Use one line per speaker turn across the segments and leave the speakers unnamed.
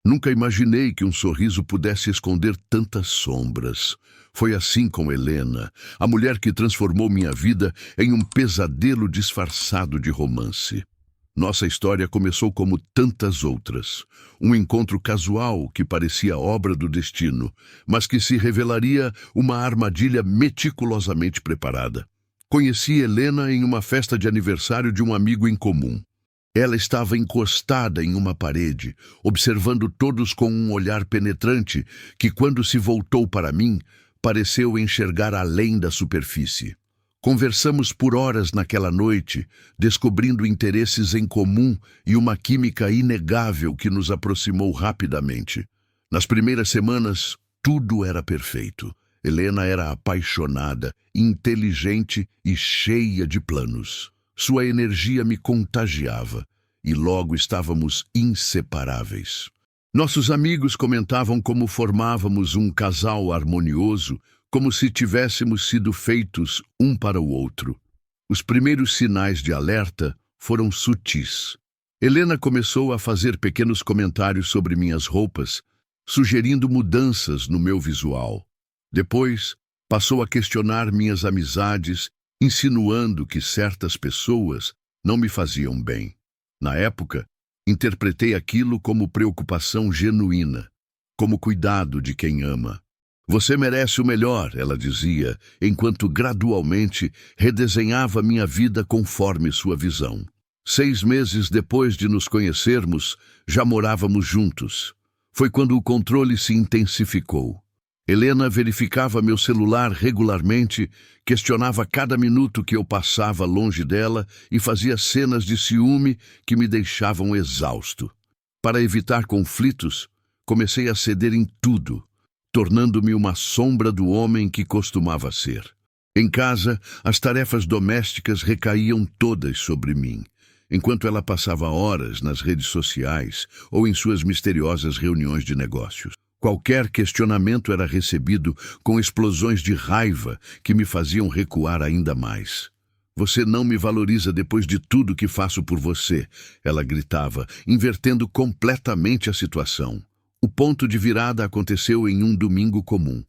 Nunca imaginei que um sorriso pudesse esconder tantas sombras. Foi assim com Helena, a mulher que transformou minha vida em um pesadelo disfarçado de romance. Nossa história começou como tantas outras. Um encontro casual que parecia obra do destino, mas que se revelaria uma armadilha meticulosamente preparada. Conheci Helena em uma festa de aniversário de um amigo em comum. Ela estava encostada em uma parede, observando todos com um olhar penetrante que, quando se voltou para mim, pareceu enxergar além da superfície. Conversamos por horas naquela noite, descobrindo interesses em comum e uma química inegável que nos aproximou rapidamente. Nas primeiras semanas, tudo era perfeito. Helena era apaixonada, inteligente e cheia de planos. Sua energia me contagiava e logo estávamos inseparáveis. Nossos amigos comentavam como formávamos um casal harmonioso, como se tivéssemos sido feitos um para o outro. Os primeiros sinais de alerta foram sutis. Helena começou a fazer pequenos comentários sobre minhas roupas, sugerindo mudanças no meu visual. Depois, passou a questionar minhas amizades, insinuando que certas pessoas não me faziam bem. Na época, interpretei aquilo como preocupação genuína, como cuidado de quem ama. Você merece o melhor, ela dizia, enquanto gradualmente redesenhava minha vida conforme sua visão. 6 meses depois de nos conhecermos, já morávamos juntos. Foi quando o controle se intensificou. Helena verificava meu celular regularmente, questionava cada minuto que eu passava longe dela e fazia cenas de ciúme que me deixavam exausto. Para evitar conflitos, comecei a ceder em tudo, tornando-me uma sombra do homem que costumava ser. Em casa, as tarefas domésticas recaíam todas sobre mim, enquanto ela passava horas nas redes sociais ou em suas misteriosas reuniões de negócios. Qualquer questionamento era recebido com explosões de raiva que me faziam recuar ainda mais. Você não me valoriza depois de tudo que faço por você, ela gritava, invertendo completamente a situação. O ponto de virada aconteceu em um domingo comum.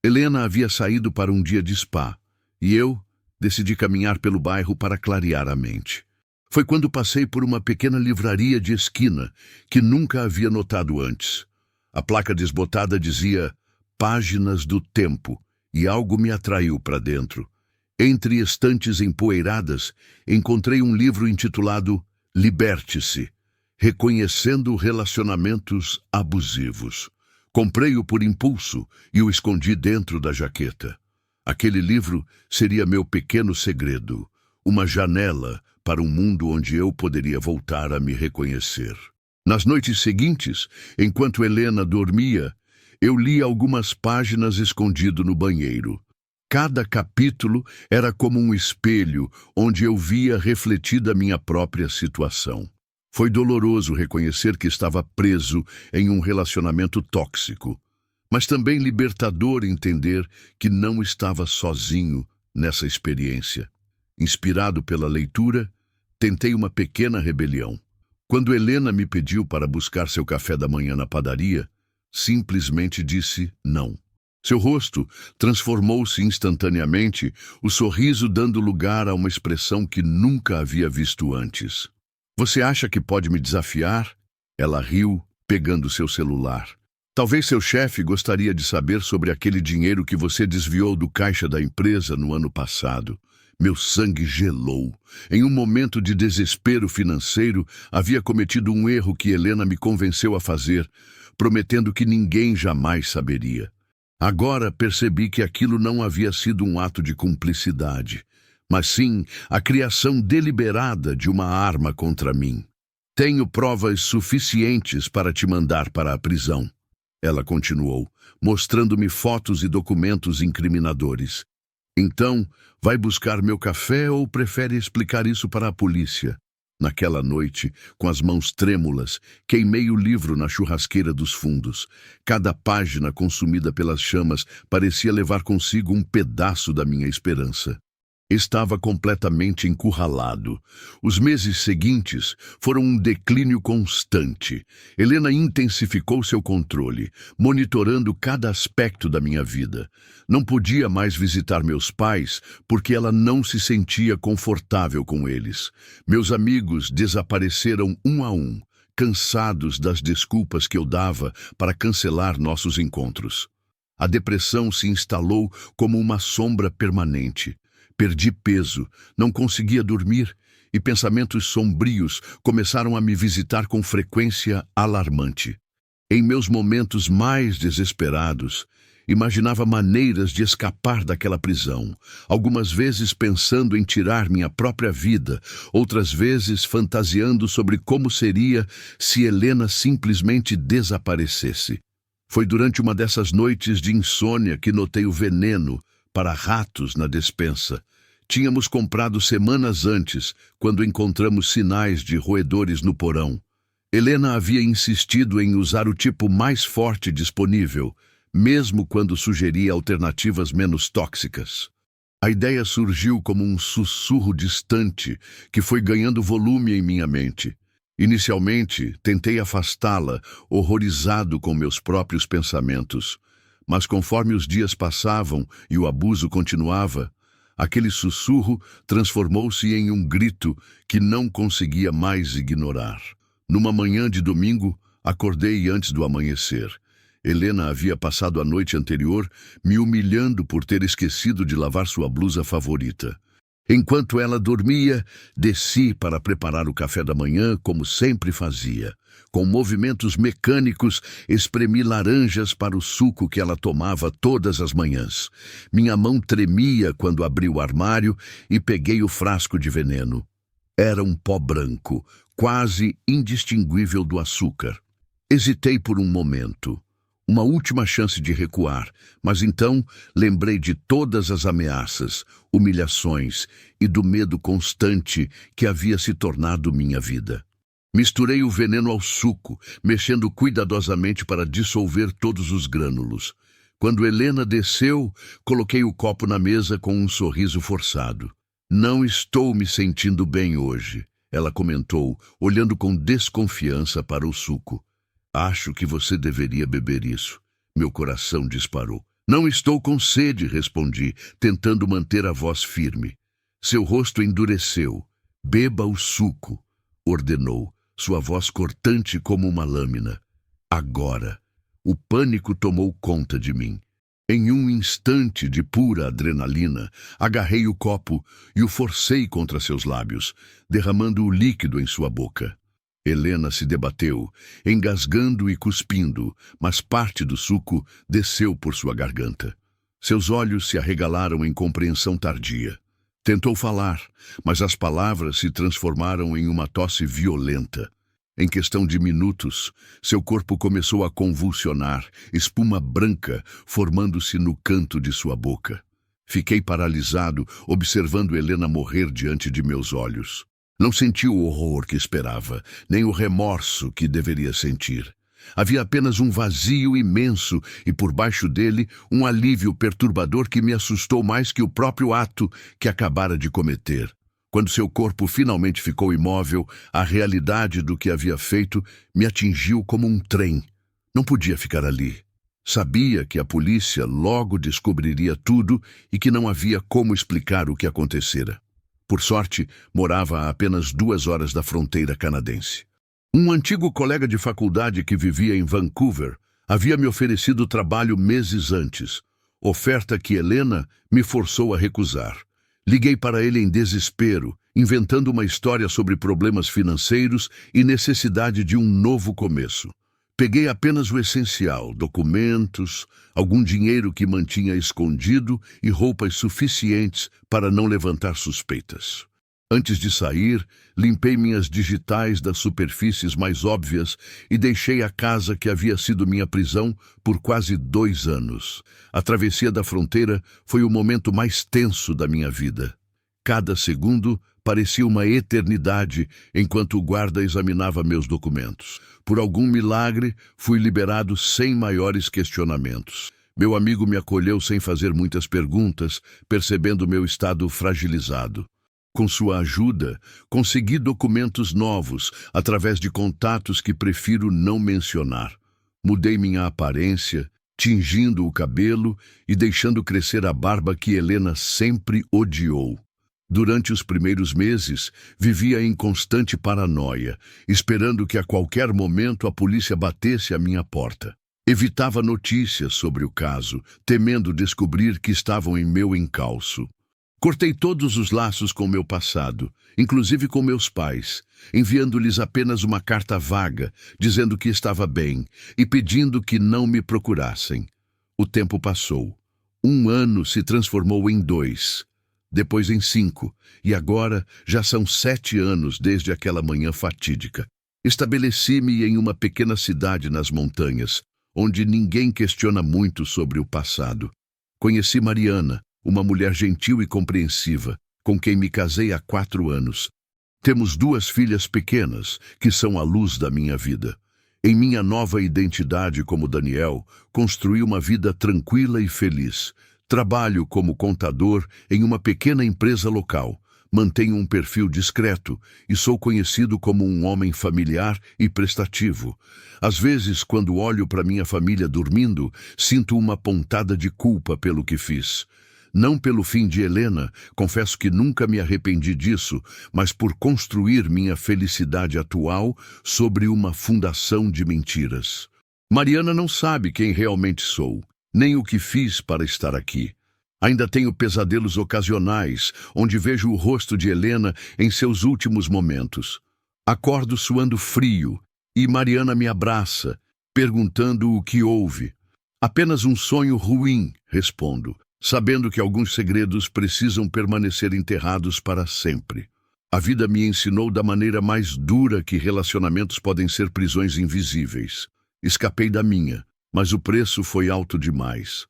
Helena havia saído para um dia de spa, e eu decidi caminhar pelo bairro para clarear a mente. Foi quando passei por uma pequena livraria de esquina que nunca havia notado antes. A placa desbotada dizia Páginas do Tempo, e algo me atraiu para dentro. Entre estantes empoeiradas, encontrei um livro intitulado Liberte-se, Reconhecendo Relacionamentos Abusivos. Comprei-o por impulso e o escondi dentro da jaqueta. Aquele livro seria meu pequeno segredo, uma janela para um mundo onde eu poderia voltar a me reconhecer. Nas noites seguintes, enquanto Helena dormia, eu li algumas páginas escondido no banheiro. Cada capítulo era como um espelho onde eu via refletida minha própria situação. Foi doloroso reconhecer que estava preso em um relacionamento tóxico, mas também libertador entender que não estava sozinho nessa experiência. Inspirado pela leitura, tentei uma pequena rebelião. Quando Helena me pediu para buscar seu café da manhã na padaria, simplesmente disse não. Seu rosto transformou-se instantaneamente, o sorriso dando lugar a uma expressão que nunca havia visto antes. Você acha que pode me desafiar? Ela riu, pegando seu celular. Talvez seu chefe gostaria de saber sobre aquele dinheiro que você desviou do caixa da empresa no ano passado. Meu sangue gelou. Em um momento de desespero financeiro, havia cometido um erro que Helena me convenceu a fazer, prometendo que ninguém jamais saberia. Agora percebi que aquilo não havia sido um ato de cumplicidade, mas sim a criação deliberada de uma arma contra mim. Tenho provas suficientes para te mandar para a prisão, ela continuou, mostrando-me fotos e documentos incriminadores. Então, vai buscar meu café ou prefere explicar isso para a polícia? Naquela noite, com as mãos trêmulas, queimei o livro na churrasqueira dos fundos. Cada página consumida pelas chamas parecia levar consigo um pedaço da minha esperança. Estava completamente encurralado. Os meses seguintes foram um declínio constante. Helena intensificou seu controle, monitorando cada aspecto da minha vida. Não podia mais visitar meus pais porque ela não se sentia confortável com eles. Meus amigos desapareceram um a um, cansados das desculpas que eu dava para cancelar nossos encontros. A depressão se instalou como uma sombra permanente. Perdi peso, não conseguia dormir e pensamentos sombrios começaram a me visitar com frequência alarmante. Em meus momentos mais desesperados, imaginava maneiras de escapar daquela prisão, algumas vezes pensando em tirar minha própria vida, outras vezes fantasiando sobre como seria se Helena simplesmente desaparecesse. Foi durante uma dessas noites de insônia que notei o veneno para ratos na despensa. Tínhamos comprado semanas antes, quando encontramos sinais de roedores no porão. Helena havia insistido em usar o tipo mais forte disponível, mesmo quando sugeria alternativas menos tóxicas. A ideia surgiu como um sussurro distante que foi ganhando volume em minha mente. Inicialmente, tentei afastá-la, horrorizado com meus próprios pensamentos. Mas conforme os dias passavam e o abuso continuava, aquele sussurro transformou-se em um grito que não conseguia mais ignorar. Numa manhã de domingo, acordei antes do amanhecer. Helena havia passado a noite anterior me humilhando por ter esquecido de lavar sua blusa favorita. Enquanto ela dormia, desci para preparar o café da manhã como sempre fazia. Com movimentos mecânicos, espremi laranjas para o suco que ela tomava todas as manhãs. Minha mão tremia quando abri o armário e peguei o frasco de veneno. Era um pó branco, quase indistinguível do açúcar. Hesitei por um momento. Uma última chance de recuar, mas então lembrei de todas as ameaças, humilhações e do medo constante que havia se tornado minha vida. Misturei o veneno ao suco, mexendo cuidadosamente para dissolver todos os grânulos. Quando Helena desceu, coloquei o copo na mesa com um sorriso forçado. "Não estou me sentindo bem hoje", ela comentou, olhando com desconfiança para o suco. "Acho que você deveria beber isso." Meu coração disparou. "Não estou com sede", respondi, tentando manter a voz firme. Seu rosto endureceu. "Beba o suco", ordenou, sua voz cortante como uma lâmina. Agora, o pânico tomou conta de mim. Em um instante de pura adrenalina, agarrei o copo e o forcei contra seus lábios, derramando o líquido em sua boca. Helena se debateu, engasgando e cuspindo, mas parte do suco desceu por sua garganta. Seus olhos se arregalaram em compreensão tardia. Tentou falar, mas as palavras se transformaram em uma tosse violenta. Em questão de minutos, seu corpo começou a convulsionar, espuma branca formando-se no canto de sua boca. Fiquei paralisado, observando Helena morrer diante de meus olhos. Não senti o horror que esperava, nem o remorso que deveria sentir. Havia apenas um vazio imenso e, por baixo dele, um alívio perturbador que me assustou mais que o próprio ato que acabara de cometer. Quando seu corpo finalmente ficou imóvel, a realidade do que havia feito me atingiu como um trem. Não podia ficar ali. Sabia que a polícia logo descobriria tudo e que não havia como explicar o que acontecera. Por sorte, morava a apenas 2 horas da fronteira canadense. Um antigo colega de faculdade que vivia em Vancouver havia me oferecido trabalho meses antes, oferta que Helena me forçou a recusar. Liguei para ele em desespero, inventando uma história sobre problemas financeiros e necessidade de um novo começo. Peguei apenas o essencial, documentos, algum dinheiro que mantinha escondido e roupas suficientes para não levantar suspeitas. Antes de sair, limpei minhas digitais das superfícies mais óbvias e deixei a casa que havia sido minha prisão por quase 2 anos. A travessia da fronteira foi o momento mais tenso da minha vida. Cada segundo parecia uma eternidade enquanto o guarda examinava meus documentos. Por algum milagre, fui liberado sem maiores questionamentos. Meu amigo me acolheu sem fazer muitas perguntas, percebendo meu estado fragilizado. Com sua ajuda, consegui documentos novos através de contatos que prefiro não mencionar. Mudei minha aparência, tingindo o cabelo e deixando crescer a barba que Helena sempre odiou. Durante os primeiros meses, vivia em constante paranoia, esperando que a qualquer momento a polícia batesse à minha porta. Evitava notícias sobre o caso, temendo descobrir que estavam em meu encalço. Cortei todos os laços com meu passado, inclusive com meus pais, enviando-lhes apenas uma carta vaga, dizendo que estava bem e pedindo que não me procurassem. O tempo passou. 1 ano se transformou em 2, depois em 5, e agora já são 7 anos desde aquela manhã fatídica. Estabeleci-me em uma pequena cidade nas montanhas, onde ninguém questiona muito sobre o passado. Conheci Mariana, uma mulher gentil e compreensiva, com quem me casei há 4 anos. Temos 2 filhas pequenas, que são a luz da minha vida. Em minha nova identidade como Daniel, construí uma vida tranquila e feliz. Trabalho como contador em uma pequena empresa local. Mantenho um perfil discreto e sou conhecido como um homem familiar e prestativo. Às vezes, quando olho para minha família dormindo, sinto uma pontada de culpa pelo que fiz. Não pelo fim de Helena, confesso que nunca me arrependi disso, mas por construir minha felicidade atual sobre uma fundação de mentiras. Mariana não sabe quem realmente sou, nem o que fiz para estar aqui. Ainda tenho pesadelos ocasionais, onde vejo o rosto de Helena em seus últimos momentos. Acordo suando frio, e Mariana me abraça, perguntando o que houve. Apenas um sonho ruim, respondo, sabendo que alguns segredos precisam permanecer enterrados para sempre. A vida me ensinou da maneira mais dura que relacionamentos podem ser prisões invisíveis. Escapei da minha, mas o preço foi alto demais.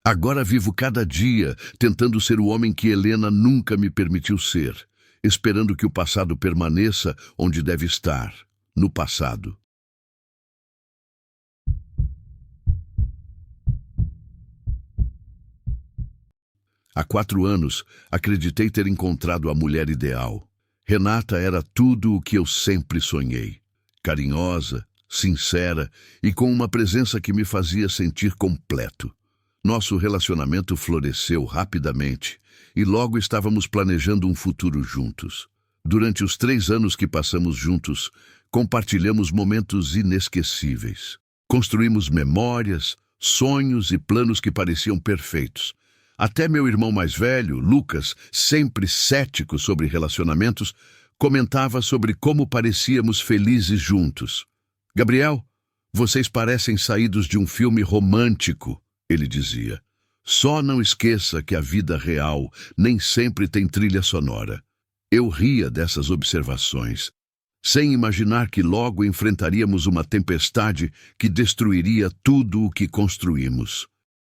Agora vivo cada dia tentando ser o homem que Helena nunca me permitiu ser, esperando que o passado permaneça onde deve estar, no passado. Há 4 anos, acreditei ter encontrado a mulher ideal. Renata era tudo o que eu sempre sonhei. Carinhosa, sincera e com uma presença que me fazia sentir completo. Nosso relacionamento floresceu rapidamente e logo estávamos planejando um futuro juntos. Durante os 3 anos que passamos juntos, compartilhamos momentos inesquecíveis. Construímos memórias, sonhos e planos que pareciam perfeitos. Até meu irmão mais velho, Lucas, sempre cético sobre relacionamentos, comentava sobre como parecíamos felizes juntos. "Gabriel, vocês parecem saídos de um filme romântico", ele dizia. "Só não esqueça que a vida real nem sempre tem trilha sonora." Eu ria dessas observações, sem imaginar que logo enfrentaríamos uma tempestade que destruiria tudo o que construímos.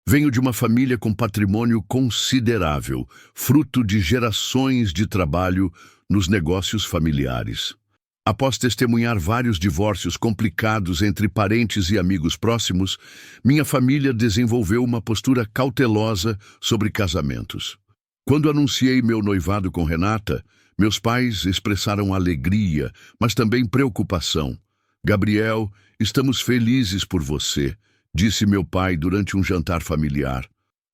Venho de uma família com patrimônio considerável, fruto de gerações de trabalho nos negócios familiares. Após testemunhar vários divórcios complicados entre parentes e amigos próximos, minha família desenvolveu uma postura cautelosa sobre casamentos. Quando anunciei meu noivado com Renata, meus pais expressaram alegria, mas também preocupação. "Gabriel, estamos felizes por você", disse meu pai durante um jantar familiar.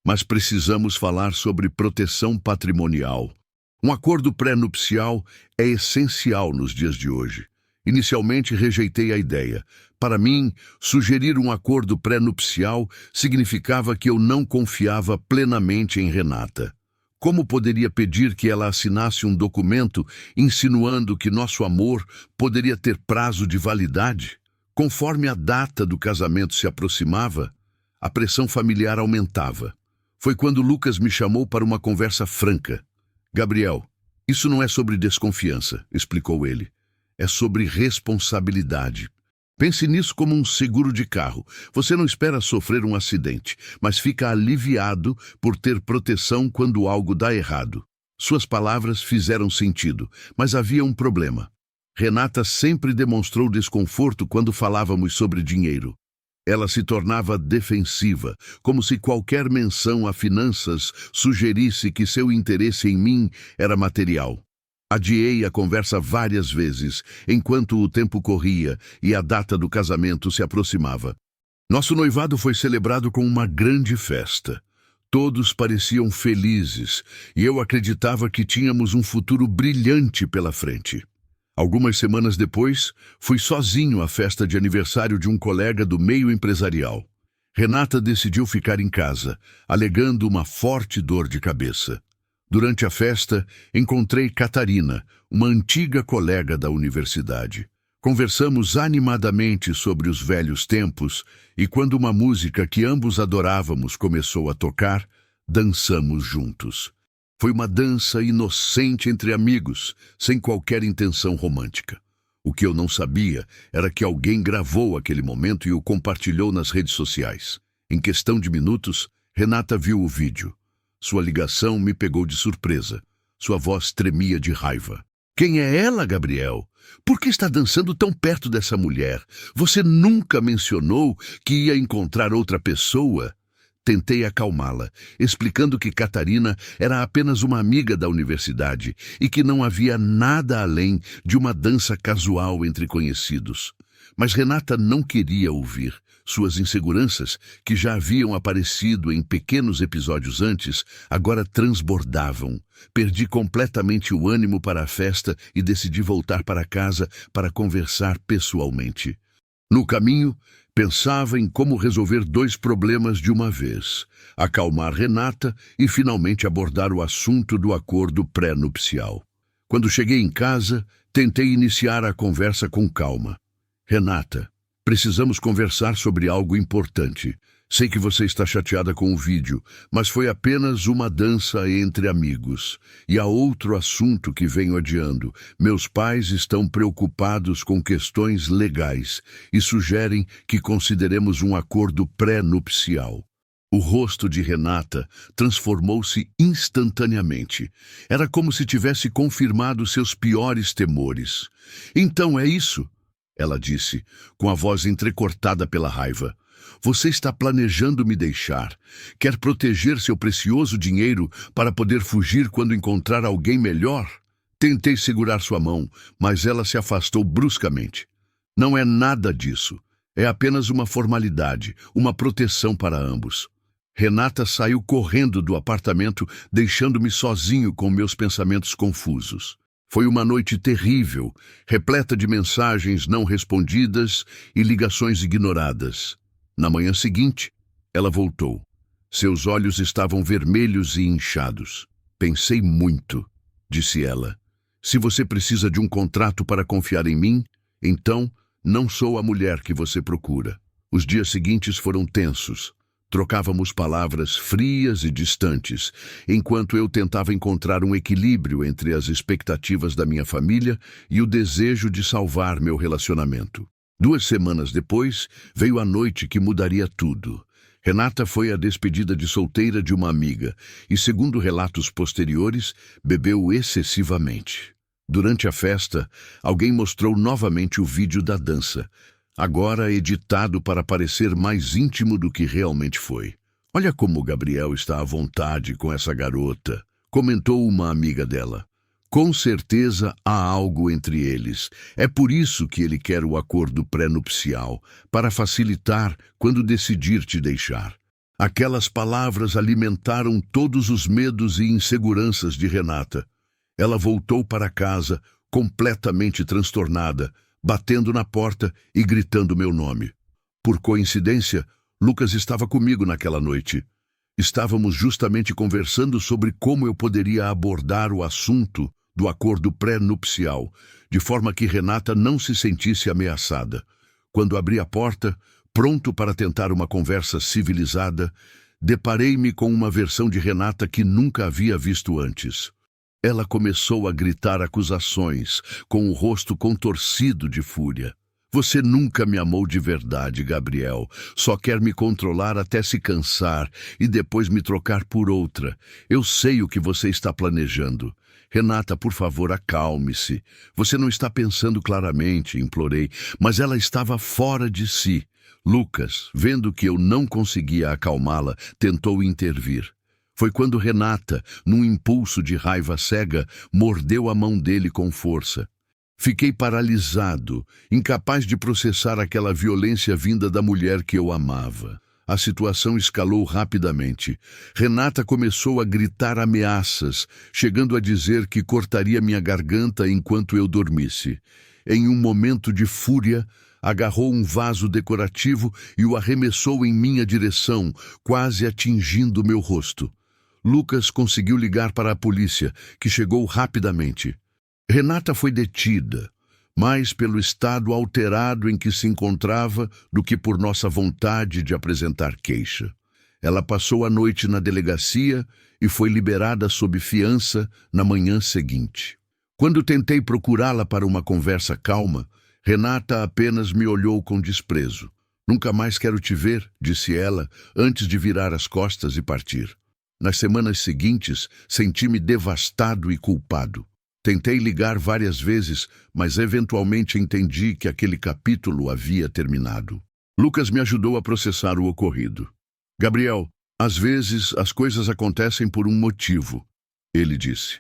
"Mas precisamos falar sobre proteção patrimonial. Um acordo pré-nupcial é essencial nos dias de hoje." Inicialmente rejeitei a ideia. Para mim, sugerir um acordo pré-nupcial significava que eu não confiava plenamente em Renata. Como poderia pedir que ela assinasse um documento insinuando que nosso amor poderia ter prazo de validade? Conforme a data do casamento se aproximava, a pressão familiar aumentava. Foi quando Lucas me chamou para uma conversa franca. "Gabriel, isso não é sobre desconfiança", explicou ele. "É sobre responsabilidade. Pense nisso como um seguro de carro. Você não espera sofrer um acidente, mas fica aliviado por ter proteção quando algo dá errado." Suas palavras fizeram sentido, mas havia um problema. Renata sempre demonstrou desconforto quando falávamos sobre dinheiro. Ela se tornava defensiva, como se qualquer menção a finanças sugerisse que seu interesse em mim era material. Adiei a conversa várias vezes, enquanto o tempo corria e a data do casamento se aproximava. Nosso noivado foi celebrado com uma grande festa. Todos pareciam felizes, e eu acreditava que tínhamos um futuro brilhante pela frente. Algumas semanas depois, fui sozinho à festa de aniversário de um colega do meio empresarial. Renata decidiu ficar em casa, alegando uma forte dor de cabeça. Durante a festa, encontrei Catarina, uma antiga colega da universidade. Conversamos animadamente sobre os velhos tempos e quando uma música que ambos adorávamos começou a tocar, dançamos juntos. Foi uma dança inocente entre amigos, sem qualquer intenção romântica. O que eu não sabia era que alguém gravou aquele momento e o compartilhou nas redes sociais. Em questão de minutos, Renata viu o vídeo. Sua ligação me pegou de surpresa. Sua voz tremia de raiva. Quem é ela, Gabriel? Por que está dançando tão perto dessa mulher? Você nunca mencionou que ia encontrar outra pessoa? Tentei acalmá-la, explicando que Catarina era apenas uma amiga da universidade e que não havia nada além de uma dança casual entre conhecidos. Mas Renata não queria ouvir. Suas inseguranças, que já haviam aparecido em pequenos episódios antes, agora transbordavam. Perdi completamente o ânimo para a festa e decidi voltar para casa para conversar pessoalmente. No caminho, pensava em como resolver 2 problemas de uma vez: acalmar Renata e finalmente abordar o assunto do acordo pré-nupcial. Quando cheguei em casa, tentei iniciar a conversa com calma. Renata, precisamos conversar sobre algo importante. Sei que você está chateada com o vídeo, mas foi apenas uma dança entre amigos. E há outro assunto que venho adiando. Meus pais estão preocupados com questões legais e sugerem que consideremos um acordo pré-nupcial. O rosto de Renata transformou-se instantaneamente. Era como se tivesse confirmado seus piores temores. Então é isso? Ela disse, com a voz entrecortada pela raiva. Você está planejando me deixar. Quer proteger seu precioso dinheiro para poder fugir quando encontrar alguém melhor? Tentei segurar sua mão, mas ela se afastou bruscamente. Não é nada disso. É apenas uma formalidade, uma proteção para ambos. Renata saiu correndo do apartamento, deixando-me sozinho com meus pensamentos confusos. Foi uma noite terrível, repleta de mensagens não respondidas e ligações ignoradas. Na manhã seguinte, ela voltou. Seus olhos estavam vermelhos e inchados. Pensei muito, disse ela. Se você precisa de um contrato para confiar em mim, então não sou a mulher que você procura. Os dias seguintes foram tensos. Trocávamos palavras frias e distantes, enquanto eu tentava encontrar um equilíbrio entre as expectativas da minha família e o desejo de salvar meu relacionamento. 2 semanas depois, veio a noite que mudaria tudo. Renata foi à despedida de solteira de uma amiga e, segundo relatos posteriores, bebeu excessivamente. Durante a festa, alguém mostrou novamente o vídeo da dança, agora editado para parecer mais íntimo do que realmente foi. Olha como Gabriel está à vontade com essa garota, comentou uma amiga dela. Com certeza há algo entre eles. É por isso que ele quer o acordo pré-nupcial, para facilitar quando decidir te deixar. Aquelas palavras alimentaram todos os medos e inseguranças de Renata. Ela voltou para casa, completamente transtornada, batendo na porta e gritando meu nome. Por coincidência, Lucas estava comigo naquela noite. Estávamos justamente conversando sobre como eu poderia abordar o assunto do acordo pré-nupcial, de forma que Renata não se sentisse ameaçada. Quando abri a porta, pronto para tentar uma conversa civilizada, deparei-me com uma versão de Renata que nunca havia visto antes. Ela começou a gritar acusações, com o rosto contorcido de fúria. Você nunca me amou de verdade, Gabriel. Só quer me controlar até se cansar e depois me trocar por outra. Eu sei o que você está planejando. Renata, por favor, acalme-se. Você não está pensando claramente, implorei, mas ela estava fora de si. Lucas, vendo que eu não conseguia acalmá-la, tentou intervir. Foi quando Renata, num impulso de raiva cega, mordeu a mão dele com força. Fiquei paralisado, incapaz de processar aquela violência vinda da mulher que eu amava. A situação escalou rapidamente. Renata começou a gritar ameaças, chegando a dizer que cortaria minha garganta enquanto eu dormisse. Em um momento de fúria, agarrou um vaso decorativo e o arremessou em minha direção, quase atingindo meu rosto. Lucas conseguiu ligar para a polícia, que chegou rapidamente. Renata foi detida, mais pelo estado alterado em que se encontrava do que por nossa vontade de apresentar queixa. Ela passou a noite na delegacia e foi liberada sob fiança na manhã seguinte. Quando tentei procurá-la para uma conversa calma, Renata apenas me olhou com desprezo. "Nunca mais quero te ver", disse ela, antes de virar as costas e partir. Nas semanas seguintes, senti-me devastado e culpado. Tentei ligar várias vezes, mas eventualmente entendi que aquele capítulo havia terminado. Lucas me ajudou a processar o ocorrido. "Gabriel, às vezes as coisas acontecem por um motivo", ele disse.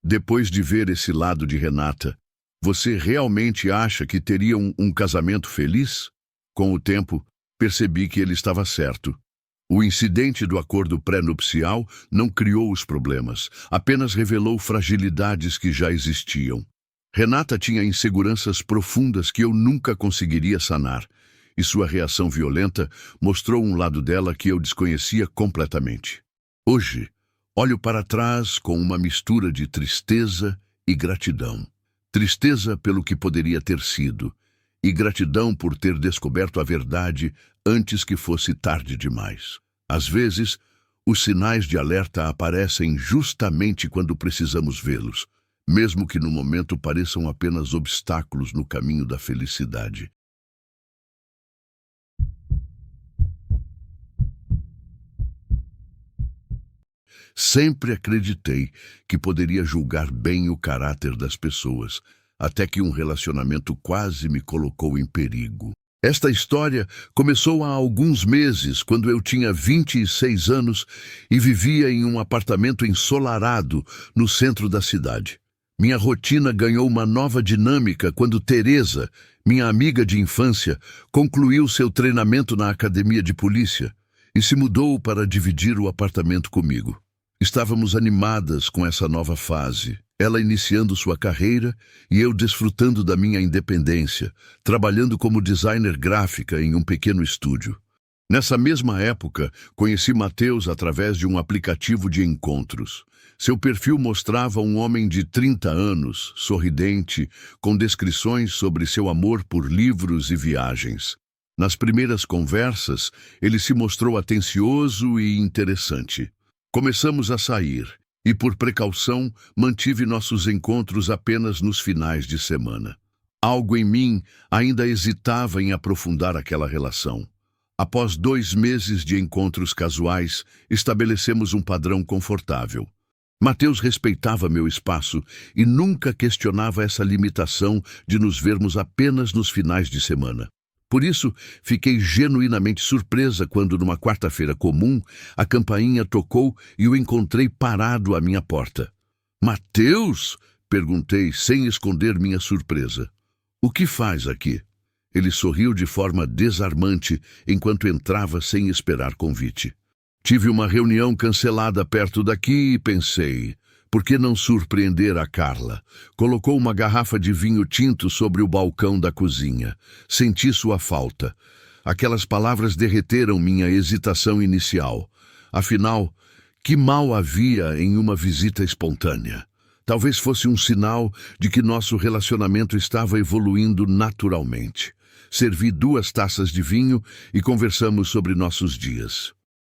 "Depois de ver esse lado de Renata, você realmente acha que teriam um casamento feliz?" Com o tempo, percebi que ele estava certo. O incidente do acordo pré-nupcial não criou os problemas, apenas revelou fragilidades que já existiam. Renata tinha inseguranças profundas que eu nunca conseguiria sanar, e sua reação violenta mostrou um lado dela que eu desconhecia completamente. Hoje, olho para trás com uma mistura de tristeza e gratidão. Tristeza pelo que poderia ter sido, e gratidão por ter descoberto a verdade antes que fosse tarde demais. Às vezes, os sinais de alerta aparecem justamente quando precisamos vê-los, mesmo que no momento pareçam apenas obstáculos no caminho da felicidade. Sempre acreditei que poderia julgar bem o caráter das pessoas, até que um relacionamento quase me colocou em perigo. Esta história começou há alguns meses, quando eu tinha 26 anos e vivia em um apartamento ensolarado no centro da cidade. Minha rotina ganhou uma nova dinâmica quando Teresa, minha amiga de infância, concluiu seu treinamento na academia de polícia e se mudou para dividir o apartamento comigo. Estávamos animadas com essa nova fase, ela iniciando sua carreira e eu desfrutando da minha independência, trabalhando como designer gráfica em um pequeno estúdio. Nessa mesma época, conheci Matheus através de um aplicativo de encontros. Seu perfil mostrava um homem de 30 anos, sorridente, com descrições sobre seu amor por livros e viagens. Nas primeiras conversas, ele se mostrou atencioso e interessante. Começamos a sair, e por precaução mantive nossos encontros apenas nos finais de semana. Algo em mim ainda hesitava em aprofundar aquela relação. Após 2 meses de encontros casuais, estabelecemos um padrão confortável. Matheus respeitava meu espaço e nunca questionava essa limitação de nos vermos apenas nos finais de semana. Por isso, fiquei genuinamente surpresa quando, numa quarta-feira comum, a campainha tocou e o encontrei parado à minha porta. "Matheus?", perguntei, sem esconder minha surpresa. "O que faz aqui?" Ele sorriu de forma desarmante enquanto entrava sem esperar convite. "Tive uma reunião cancelada perto daqui e pensei, por que não surpreender a Carla?" Colocou uma garrafa de vinho tinto sobre o balcão da cozinha. Senti sua falta. Aquelas palavras derreteram minha hesitação inicial. Afinal, que mal havia em uma visita espontânea? Talvez fosse um sinal de que nosso relacionamento estava evoluindo naturalmente. Servi 2 taças de vinho e conversamos sobre nossos dias.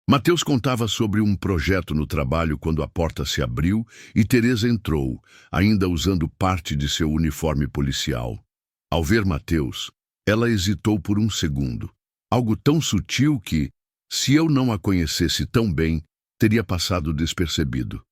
Matheus contava sobre um projeto no trabalho quando a porta se abriu e Teresa entrou, ainda usando parte de seu uniforme policial. Ao ver Matheus, ela hesitou por um segundo. Algo tão sutil que, se eu não a conhecesse tão bem, teria passado despercebido.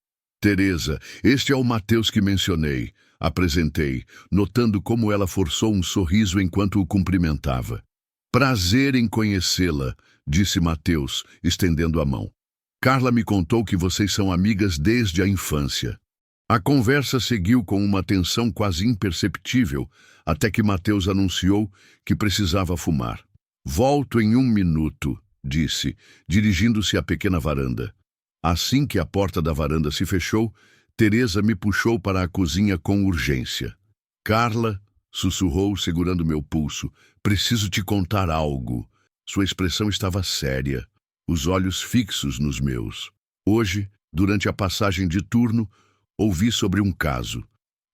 "Teresa, este é o Matheus que mencionei", apresentei, notando como ela forçou um sorriso enquanto o cumprimentava. Prazer em conhecê-la, disse Mateus, estendendo a mão. Carla me contou que vocês são amigas desde a infância. A conversa seguiu com uma tensão quase imperceptível, até que Mateus anunciou que precisava fumar. Volto em 1 minuto, disse, dirigindo-se à pequena varanda. Assim que a porta da varanda se fechou, Teresa me puxou para a cozinha com urgência. Carla, sussurrou, segurando meu pulso, preciso te contar algo. Sua expressão estava séria, os olhos fixos nos meus. Hoje, durante a passagem de turno, ouvi sobre um caso.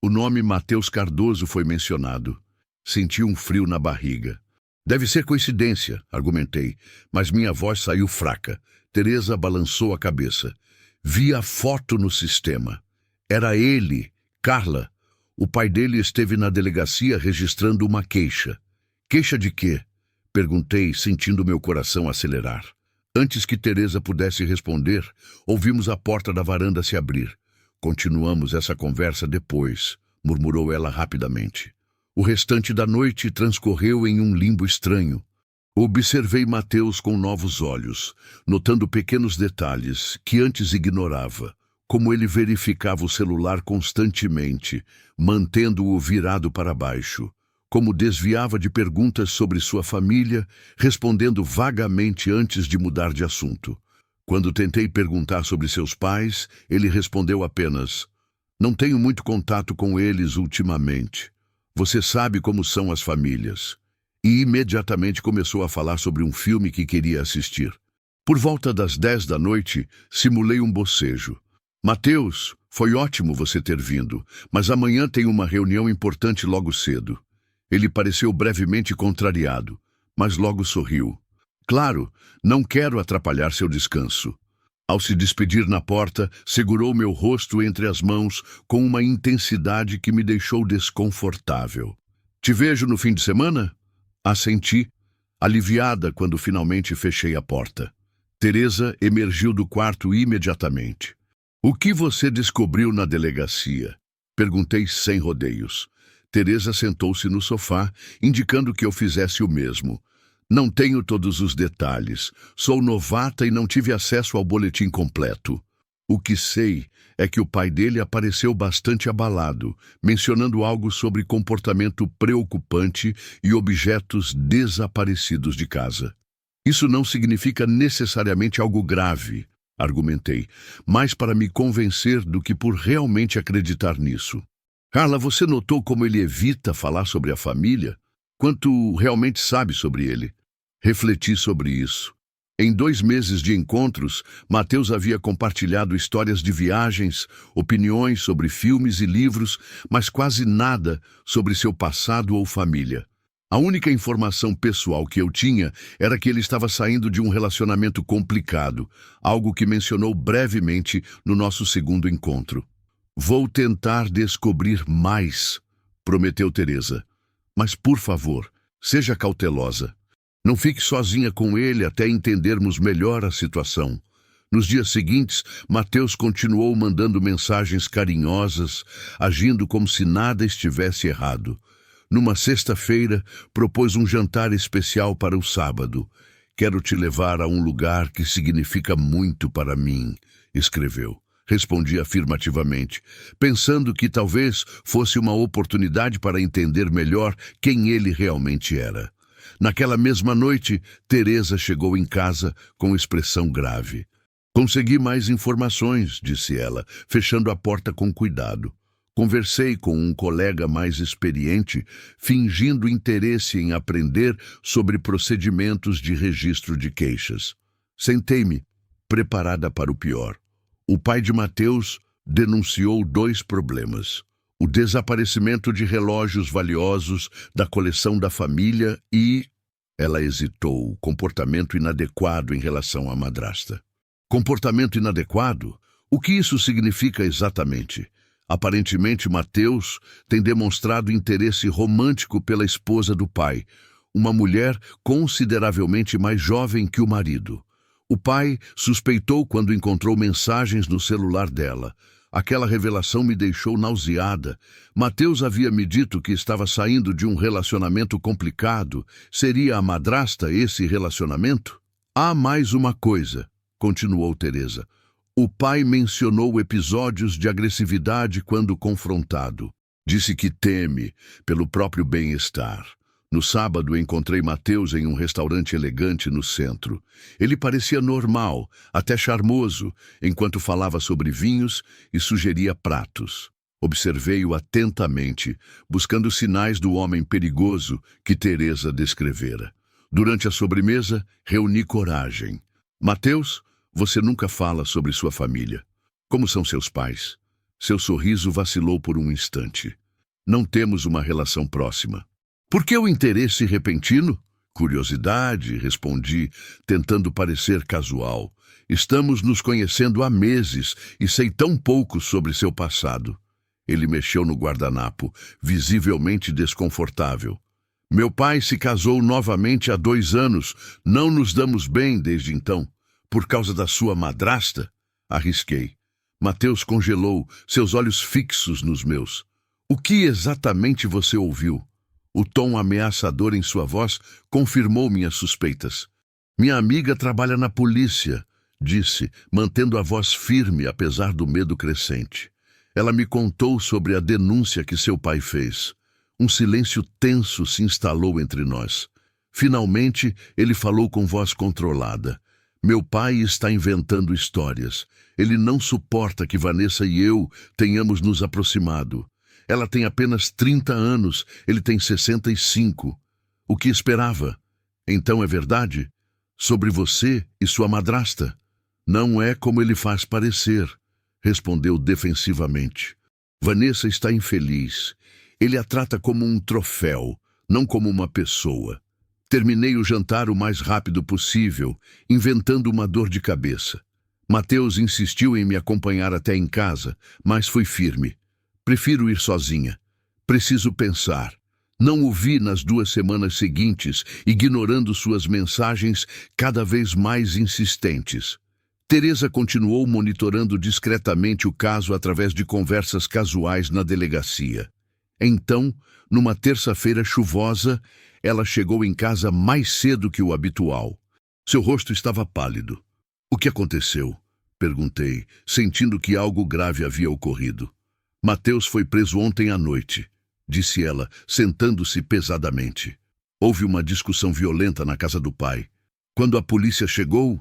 O nome Mateus Cardoso foi mencionado. Senti um frio na barriga. Deve ser coincidência, argumentei, mas minha voz saiu fraca. Teresa balançou a cabeça. Vi a foto no sistema. Era ele, Carla. O pai dele esteve na delegacia registrando uma queixa. Queixa de quê? Perguntei, sentindo meu coração acelerar. Antes que Teresa pudesse responder, ouvimos a porta da varanda se abrir. Continuamos essa conversa depois, murmurou ela rapidamente. O restante da noite transcorreu em um limbo estranho. Observei Mateus com novos olhos, notando pequenos detalhes que antes ignorava, como ele verificava o celular constantemente, mantendo-o virado para baixo, como desviava de perguntas sobre sua família, respondendo vagamente antes de mudar de assunto. Quando tentei perguntar sobre seus pais, ele respondeu apenas: "Não tenho muito contato com eles ultimamente. Você sabe como são as famílias." E imediatamente começou a falar sobre um filme que queria assistir. Por volta das 10 da noite, simulei um bocejo. "Mateus, foi ótimo você ter vindo, mas amanhã tem uma reunião importante logo cedo." Ele pareceu brevemente contrariado, mas logo sorriu. "Claro, não quero atrapalhar seu descanso." Ao se despedir na porta, segurou meu rosto entre as mãos com uma intensidade que me deixou desconfortável. "Te vejo no fim de semana?" Assenti, aliviada quando finalmente fechei a porta. Teresa emergiu do quarto imediatamente. "O que você descobriu na delegacia?" Perguntei sem rodeios. Teresa sentou-se no sofá, indicando que eu fizesse o mesmo. "Não tenho todos os detalhes. Sou novata e não tive acesso ao boletim completo. O que sei é que o pai dele apareceu bastante abalado, mencionando algo sobre comportamento preocupante e objetos desaparecidos de casa. Isso não significa necessariamente algo grave", argumentei, mais para me convencer do que por realmente acreditar nisso. "Carla, você notou como ele evita falar sobre a família? Quanto realmente sabe sobre ele?" Refleti sobre isso. Em 2 meses de encontros, Mateus havia compartilhado histórias de viagens, opiniões sobre filmes e livros, mas quase nada sobre seu passado ou família. A única informação pessoal que eu tinha era que ele estava saindo de um relacionamento complicado, algo que mencionou brevemente no nosso segundo encontro. "Vou tentar descobrir mais", prometeu Teresa. "Mas, por favor, seja cautelosa. Não fique sozinha com ele até entendermos melhor a situação." Nos dias seguintes, Mateus continuou mandando mensagens carinhosas, agindo como se nada estivesse errado. Numa sexta-feira, propôs um jantar especial para o sábado. "Quero te levar a um lugar que significa muito para mim", escreveu. Respondi afirmativamente, pensando que talvez fosse uma oportunidade para entender melhor quem ele realmente era. Naquela mesma noite, Teresa chegou em casa com expressão grave. "Consegui mais informações", disse ela, fechando a porta com cuidado. Conversei com um colega mais experiente, fingindo interesse em aprender sobre procedimentos de registro de queixas. Sentei-me, preparada para o pior. O pai de Mateus denunciou 2 problemas: o desaparecimento de relógios valiosos da coleção da família e... Ela hesitou, comportamento inadequado em relação à madrasta. Comportamento inadequado? O que isso significa exatamente? Aparentemente, Mateus tem demonstrado interesse romântico pela esposa do pai, uma mulher consideravelmente mais jovem que o marido. O pai suspeitou quando encontrou mensagens no celular dela. Aquela revelação me deixou nauseada. Mateus havia me dito que estava saindo de um relacionamento complicado. Seria a madrasta esse relacionamento? Há mais uma coisa, continuou Teresa. O pai mencionou episódios de agressividade quando confrontado. Disse que teme pelo próprio bem-estar. No sábado, encontrei Mateus em um restaurante elegante no centro. Ele parecia normal, até charmoso, enquanto falava sobre vinhos e sugeria pratos. Observei-o atentamente, buscando sinais do homem perigoso que Teresa descrevera. Durante a sobremesa, reuni coragem. Mateus, você nunca fala sobre sua família. Como são seus pais? Seu sorriso vacilou por um instante. Não temos uma relação próxima. Por que o interesse repentino? Curiosidade, respondi, tentando parecer casual. Estamos nos conhecendo há meses e sei tão pouco sobre seu passado. Ele mexeu no guardanapo, visivelmente desconfortável. Meu pai se casou novamente há 2 anos. Não nos damos bem desde então. Por causa da sua madrasta? Arrisquei. Mateus congelou, seus olhos fixos nos meus. O que exatamente você ouviu? O tom ameaçador em sua voz confirmou minhas suspeitas. Minha amiga trabalha na polícia, disse, mantendo a voz firme apesar do medo crescente. Ela me contou sobre a denúncia que seu pai fez. Um silêncio tenso se instalou entre nós. Finalmente, ele falou com voz controlada. Meu pai está inventando histórias. Ele não suporta que Vanessa e eu tenhamos nos aproximado. Ela tem apenas 30 anos, ele tem 65. O que esperava? Então é verdade? Sobre você e sua madrasta? Não é como ele faz parecer, respondeu defensivamente. Vanessa está infeliz. Ele a trata como um troféu, não como uma pessoa. Terminei o jantar o mais rápido possível, inventando uma dor de cabeça. Mateus insistiu em me acompanhar até em casa, mas fui firme. Prefiro ir sozinha. Preciso pensar. Não o vi nas 2 semanas seguintes, ignorando suas mensagens cada vez mais insistentes. Teresa continuou monitorando discretamente o caso através de conversas casuais na delegacia. Então, numa terça-feira chuvosa, ela chegou em casa mais cedo que o habitual. Seu rosto estava pálido. O que aconteceu? Perguntei, sentindo que algo grave havia ocorrido. Mateus foi preso ontem à noite, disse ela, sentando-se pesadamente. Houve uma discussão violenta na casa do pai. Quando a polícia chegou,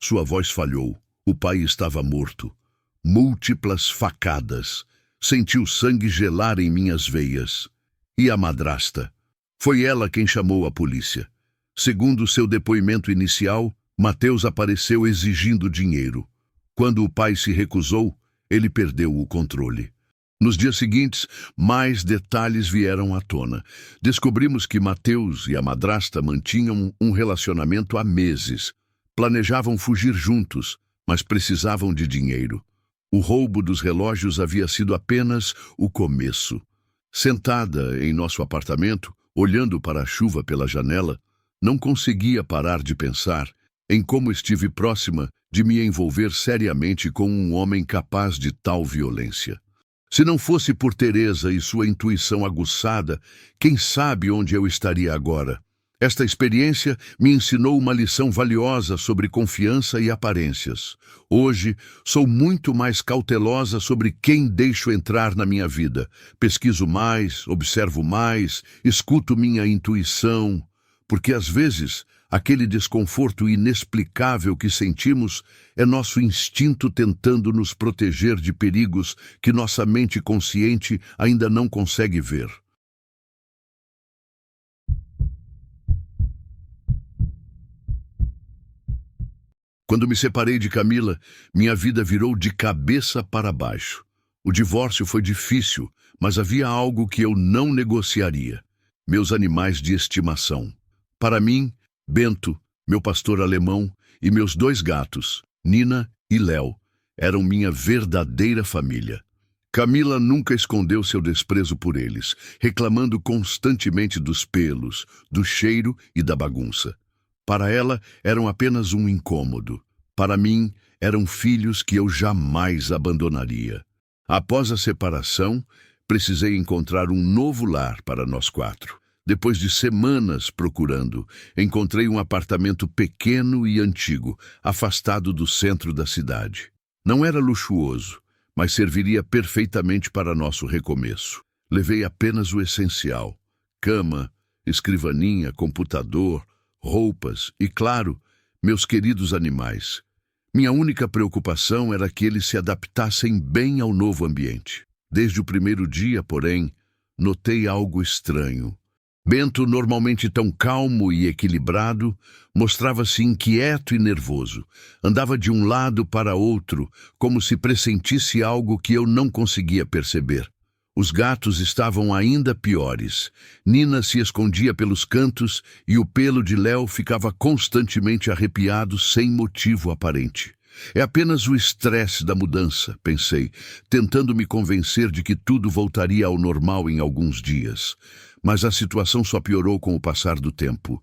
sua voz falhou. O pai estava morto. Múltiplas facadas. Senti o sangue gelar em minhas veias. E a madrasta? Foi ela quem chamou a polícia. Segundo seu depoimento inicial, Mateus apareceu exigindo dinheiro. Quando o pai se recusou, ele perdeu o controle. Nos dias seguintes, mais detalhes vieram à tona. Descobrimos que Mateus e a madrasta mantinham um relacionamento há meses. Planejavam fugir juntos, mas precisavam de dinheiro. O roubo dos relógios havia sido apenas o começo. Sentada em nosso apartamento, olhando para a chuva pela janela, não conseguia parar de pensar em como estive próxima de me envolver seriamente com um homem capaz de tal violência. Se não fosse por Teresa e sua intuição aguçada, quem sabe onde eu estaria agora? Esta experiência me ensinou uma lição valiosa sobre confiança e aparências. Hoje, sou muito mais cautelosa sobre quem deixo entrar na minha vida. Pesquiso mais, observo mais, escuto minha intuição, porque às vezes aquele desconforto inexplicável que sentimos é nosso instinto tentando nos proteger de perigos que nossa mente consciente ainda não consegue ver. Quando me separei de Camila, minha vida virou de cabeça para baixo. O divórcio foi difícil, mas havia algo que eu não negociaria: meus animais de estimação. Para mim, Bento, meu pastor alemão, e meus 2 gatos, Nina e Léo, eram minha verdadeira família. Camila nunca escondeu seu desprezo por eles, reclamando constantemente dos pelos, do cheiro e da bagunça. Para ela, eram apenas um incômodo. Para mim, eram filhos que eu jamais abandonaria. Após a separação, precisei encontrar um novo lar para nós quatro. Depois de semanas procurando, encontrei um apartamento pequeno e antigo, afastado do centro da cidade. Não era luxuoso, mas serviria perfeitamente para nosso recomeço. Levei apenas o essencial: cama, escrivaninha, computador, roupas e, claro, meus queridos animais. Minha única preocupação era que eles se adaptassem bem ao novo ambiente. Desde o primeiro dia, porém, notei algo estranho. Bento, normalmente tão calmo e equilibrado, mostrava-se inquieto e nervoso. Andava de um lado para outro, como se pressentisse algo que eu não conseguia perceber. Os gatos estavam ainda piores. Nina se escondia pelos cantos e o pelo de Léo ficava constantemente arrepiado sem motivo aparente. É apenas o estresse da mudança, pensei, tentando me convencer de que tudo voltaria ao normal em alguns dias. Mas a situação só piorou com o passar do tempo.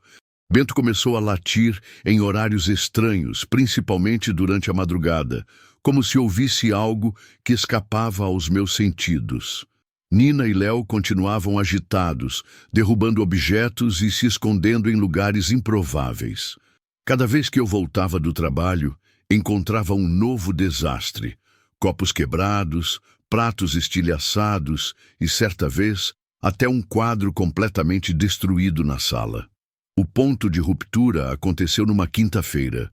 Bento começou a latir em horários estranhos, principalmente durante a madrugada, como se ouvisse algo que escapava aos meus sentidos. Nina e Léo continuavam agitados, derrubando objetos e se escondendo em lugares improváveis. Cada vez que eu voltava do trabalho, encontrava um novo desastre. Copos quebrados, pratos estilhaçados e, certa vez, até um quadro completamente destruído na sala. O ponto de ruptura aconteceu numa quinta-feira.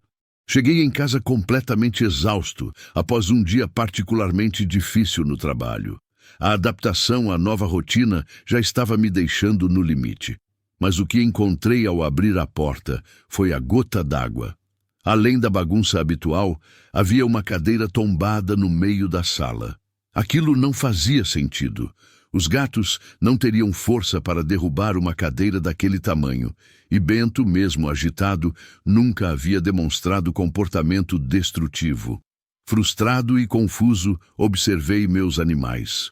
Cheguei em casa completamente exausto, após um dia particularmente difícil no trabalho. A adaptação à nova rotina já estava me deixando no limite. Mas o que encontrei ao abrir a porta foi a gota d'água. Além da bagunça habitual, havia uma cadeira tombada no meio da sala. Aquilo não fazia sentido. Os gatos não teriam força para derrubar uma cadeira daquele tamanho, e Bento, mesmo agitado, nunca havia demonstrado comportamento destrutivo. Frustrado e confuso, observei meus animais.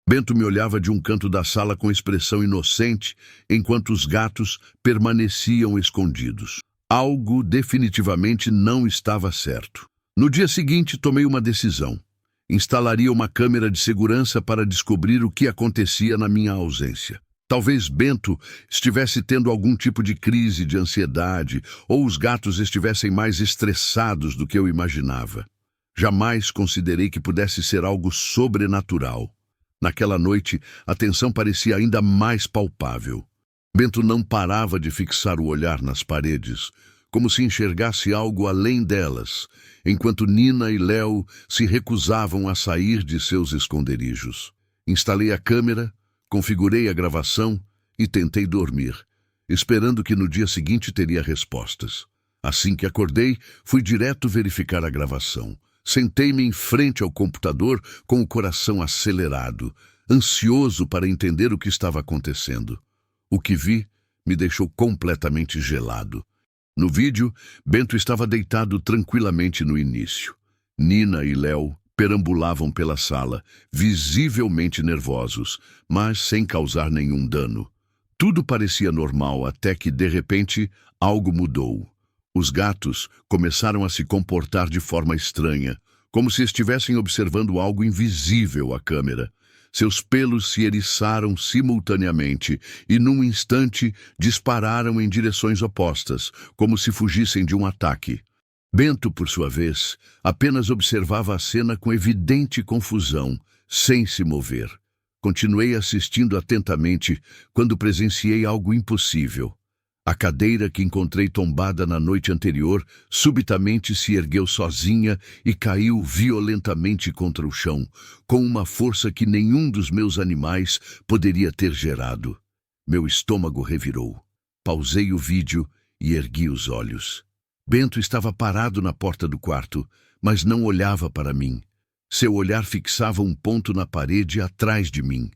Bento me olhava de um canto da sala com expressão inocente, enquanto os gatos permaneciam escondidos. Algo definitivamente não estava certo. No dia seguinte, tomei uma decisão. Instalaria uma câmera de segurança para descobrir o que acontecia na minha ausência. Talvez Bento estivesse tendo algum tipo de crise de ansiedade ou os gatos estivessem mais estressados do que eu imaginava. Jamais considerei que pudesse ser algo sobrenatural. Naquela noite, a tensão parecia ainda mais palpável. Bento não parava de fixar o olhar nas paredes, como se enxergasse algo além delas, enquanto Nina e Léo se recusavam a sair de seus esconderijos. Instalei a câmera, configurei a gravação e tentei dormir, esperando que no dia seguinte teria respostas. Assim que acordei, fui direto verificar a gravação. Sentei-me em frente ao computador com o coração acelerado, ansioso para entender o que estava acontecendo. O que vi me deixou completamente gelado. No vídeo, Bento estava deitado tranquilamente no início. Nina e Léo perambulavam pela sala, visivelmente nervosos, mas sem causar nenhum dano. Tudo parecia normal até que, de repente, algo mudou. Os gatos começaram a se comportar de forma estranha, como se estivessem observando algo invisível à câmera. Seus pelos se eriçaram simultaneamente e, num instante, dispararam em direções opostas, como se fugissem de um ataque. Bento, por sua vez, apenas observava a cena com evidente confusão, sem se mover. Continuei assistindo atentamente quando presenciei algo impossível. A cadeira que encontrei tombada na noite anterior subitamente se ergueu sozinha e caiu violentamente contra o chão, com uma força que nenhum dos meus animais poderia ter gerado. Meu estômago revirou. Pausei o vídeo e ergui os olhos. Bento estava parado na porta do quarto, mas não olhava para mim. Seu olhar fixava um ponto na parede atrás de mim.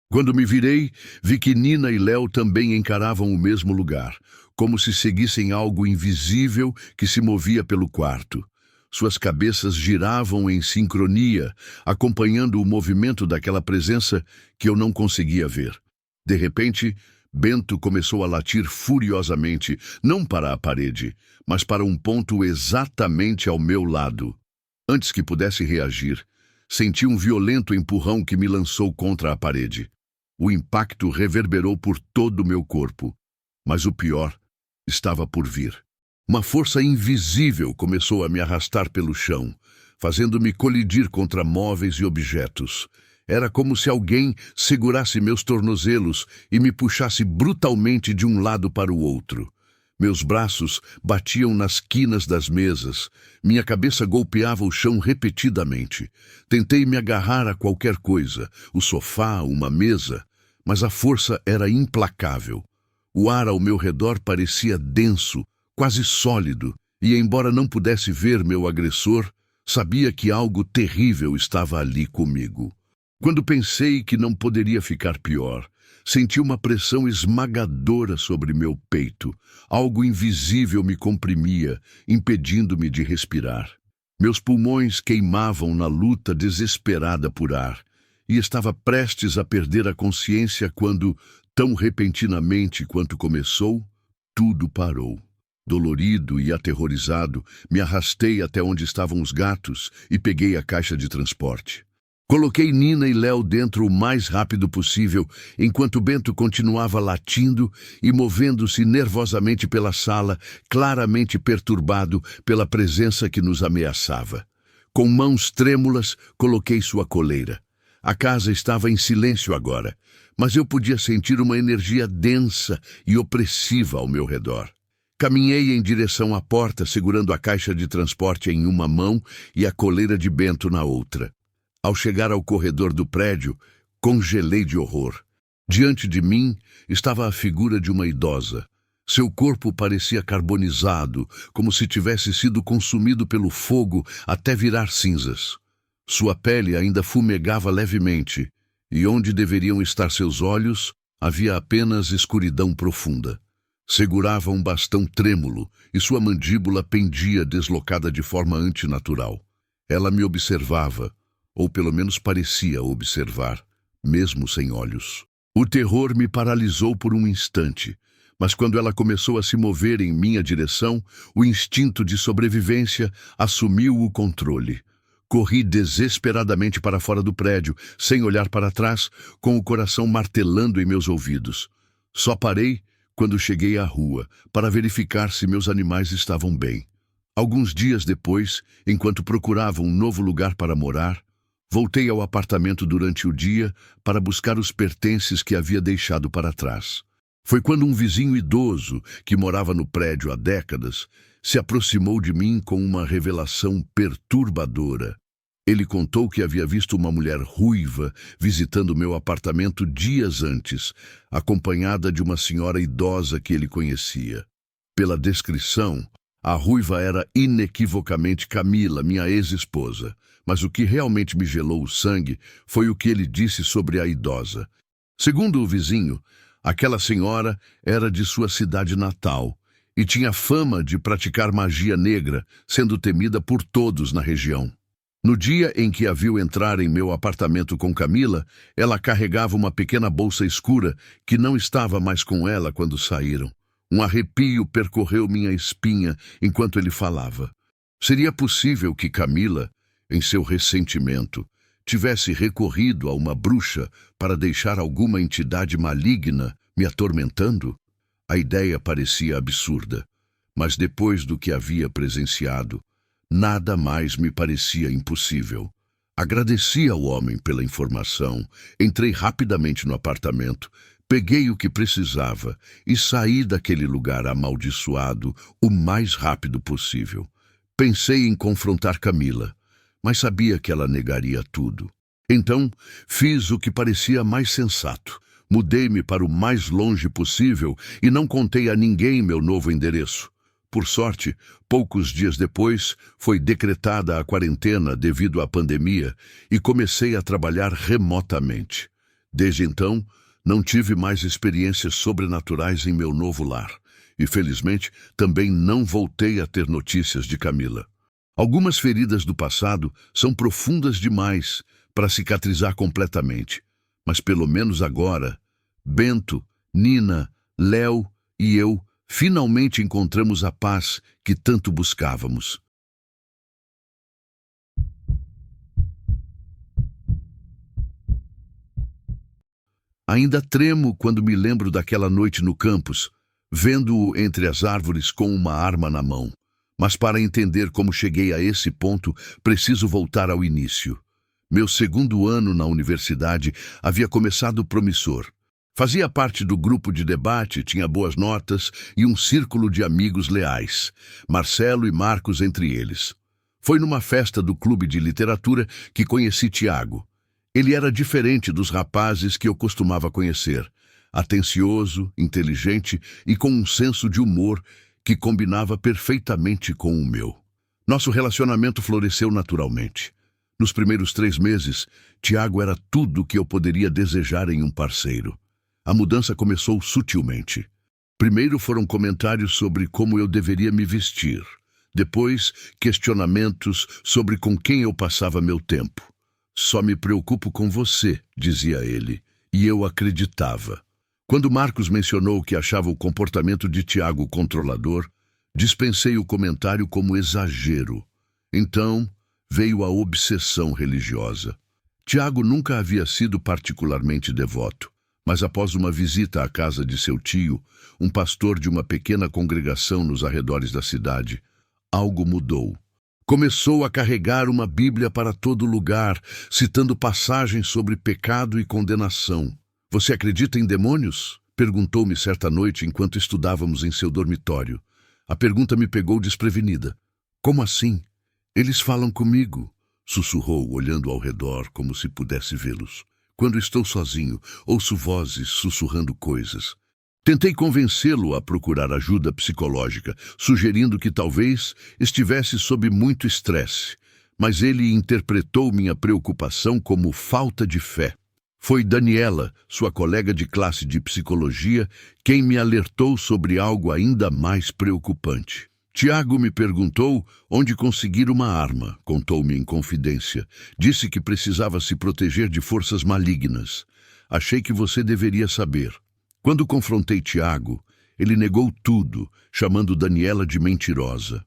Quando me virei, vi que Nina e Léo também encaravam o mesmo lugar, como se seguissem algo invisível que se movia pelo quarto. Suas cabeças giravam em sincronia, acompanhando o movimento daquela presença que eu não conseguia ver. De repente, Bento começou a latir furiosamente, não para a parede, mas para um ponto exatamente ao meu lado. Antes que pudesse reagir, senti um violento empurrão que me lançou contra a parede. O impacto reverberou por todo o meu corpo. Mas o pior estava por vir. Uma força invisível começou a me arrastar pelo chão, fazendo-me colidir contra móveis e objetos. Era como se alguém segurasse meus tornozelos e me puxasse brutalmente de um lado para o outro. Meus braços batiam nas quinas das mesas, minha cabeça golpeava o chão repetidamente. Tentei me agarrar a qualquer coisa, o sofá, uma mesa, mas a força era implacável. O ar ao meu redor parecia denso, quase sólido, e embora não pudesse ver meu agressor, sabia que algo terrível estava ali comigo. Quando pensei que não poderia ficar pior, senti uma pressão esmagadora sobre meu peito. Algo invisível me comprimia, impedindo-me de respirar. Meus pulmões queimavam na luta desesperada por ar, e estava prestes a perder a consciência quando, tão repentinamente quanto começou, tudo parou. Dolorido e aterrorizado, me arrastei até onde estavam os gatos e peguei a caixa de transporte. Coloquei Nina e Léo dentro o mais rápido possível, enquanto Bento continuava latindo e movendo-se nervosamente pela sala, claramente perturbado pela presença que nos ameaçava. Com mãos trêmulas, coloquei sua coleira. A casa estava em silêncio agora, mas eu podia sentir uma energia densa e opressiva ao meu redor. Caminhei em direção à porta, segurando a caixa de transporte em uma mão e a coleira de Bento na outra. Ao chegar ao corredor do prédio, congelei de horror. Diante de mim estava a figura de uma idosa. Seu corpo parecia carbonizado, como se tivesse sido consumido pelo fogo até virar cinzas. Sua pele ainda fumegava levemente, e onde deveriam estar seus olhos, havia apenas escuridão profunda. Segurava um bastão trêmulo e sua mandíbula pendia deslocada de forma antinatural. Ela me observava, ou pelo menos parecia observar, mesmo sem olhos. O terror me paralisou por um instante, mas quando ela começou a se mover em minha direção, o instinto de sobrevivência assumiu o controle. Corri desesperadamente para fora do prédio, sem olhar para trás, com o coração martelando em meus ouvidos. Só parei quando cheguei à rua, para verificar se meus animais estavam bem. Alguns dias depois, enquanto procurava um novo lugar para morar, voltei ao apartamento durante o dia para buscar os pertences que havia deixado para trás. Foi quando um vizinho idoso, que morava no prédio há décadas, se aproximou de mim com uma revelação perturbadora. Ele contou que havia visto uma mulher ruiva visitando meu apartamento dias antes, acompanhada de uma senhora idosa que ele conhecia. Pela descrição, a ruiva era inequivocamente Camila, minha ex-esposa, mas o que realmente me gelou o sangue foi o que ele disse sobre a idosa. Segundo o vizinho, aquela senhora era de sua cidade natal e tinha fama de praticar magia negra, sendo temida por todos na região. No dia em que a viu entrar em meu apartamento com Camila, ela carregava uma pequena bolsa escura que não estava mais com ela quando saíram. Um arrepio percorreu minha espinha enquanto ele falava. Seria possível que Camila, em seu ressentimento, tivesse recorrido a uma bruxa para deixar alguma entidade maligna me atormentando? A ideia parecia absurda, mas depois do que havia presenciado, nada mais me parecia impossível. Agradeci ao homem pela informação, entrei rapidamente no apartamento, peguei o que precisava e saí daquele lugar amaldiçoado o mais rápido possível. Pensei em confrontar Camila, mas sabia que ela negaria tudo. Então, fiz o que parecia mais sensato. Mudei-me para o mais longe possível e não contei a ninguém meu novo endereço. Por sorte, poucos dias depois, foi decretada a quarentena devido à pandemia e comecei a trabalhar remotamente. Desde então, não tive mais experiências sobrenaturais em meu novo lar e, felizmente, também não voltei a ter notícias de Camila. Algumas feridas do passado são profundas demais para cicatrizar completamente, mas pelo menos agora, Bento, Nina, Léo e eu finalmente encontramos a paz que tanto buscávamos. Ainda tremo quando me lembro daquela noite no campus, vendo-o entre as árvores com uma arma na mão. Mas para entender como cheguei a esse ponto, preciso voltar ao início. Meu segundo ano na universidade havia começado promissor. Fazia parte do grupo de debate, tinha boas notas e um círculo de amigos leais, Marcelo e Marcos entre eles. Foi numa festa do clube de literatura que conheci Tiago. Ele era diferente dos rapazes que eu costumava conhecer, atencioso, inteligente e com um senso de humor que combinava perfeitamente com o meu. Nosso relacionamento floresceu naturalmente. Nos primeiros 3 meses, Tiago era tudo o que eu poderia desejar em um parceiro. A mudança começou sutilmente. Primeiro foram comentários sobre como eu deveria me vestir. Depois, questionamentos sobre com quem eu passava meu tempo. Só me preocupo com você, dizia ele, e eu acreditava. Quando Marcos mencionou que achava o comportamento de Tiago controlador, dispensei o comentário como exagero. Então, veio a obsessão religiosa. Tiago nunca havia sido particularmente devoto. Mas após uma visita à casa de seu tio, um pastor de uma pequena congregação nos arredores da cidade, algo mudou. Começou a carregar uma Bíblia para todo lugar, citando passagens sobre pecado e condenação. Você acredita em demônios? Perguntou-me certa noite enquanto estudávamos em seu dormitório. A pergunta me pegou desprevenida. Como assim? Eles falam comigo, sussurrou, olhando ao redor como se pudesse vê-los. Quando estou sozinho, ouço vozes sussurrando coisas. Tentei convencê-lo a procurar ajuda psicológica, sugerindo que talvez estivesse sob muito estresse, mas ele interpretou minha preocupação como falta de fé. Foi Daniela, sua colega de classe de psicologia, quem me alertou sobre algo ainda mais preocupante. Tiago me perguntou onde conseguir uma arma, contou-me em confidência. Disse que precisava se proteger de forças malignas. Achei que você deveria saber. Quando confrontei Tiago, ele negou tudo, chamando Daniela de mentirosa.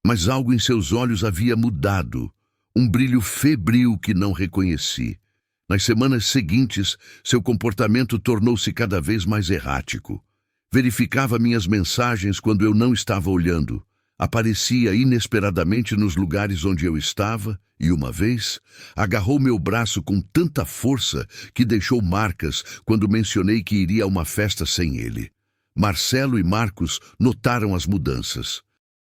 Mas algo em seus olhos havia mudado, um brilho febril que não reconheci. Nas semanas seguintes, seu comportamento tornou-se cada vez mais errático. Verificava minhas mensagens quando eu não estava olhando. Aparecia inesperadamente nos lugares onde eu estava e, uma vez, agarrou meu braço com tanta força que deixou marcas quando mencionei que iria a uma festa sem ele. Marcelo e Marcos notaram as mudanças.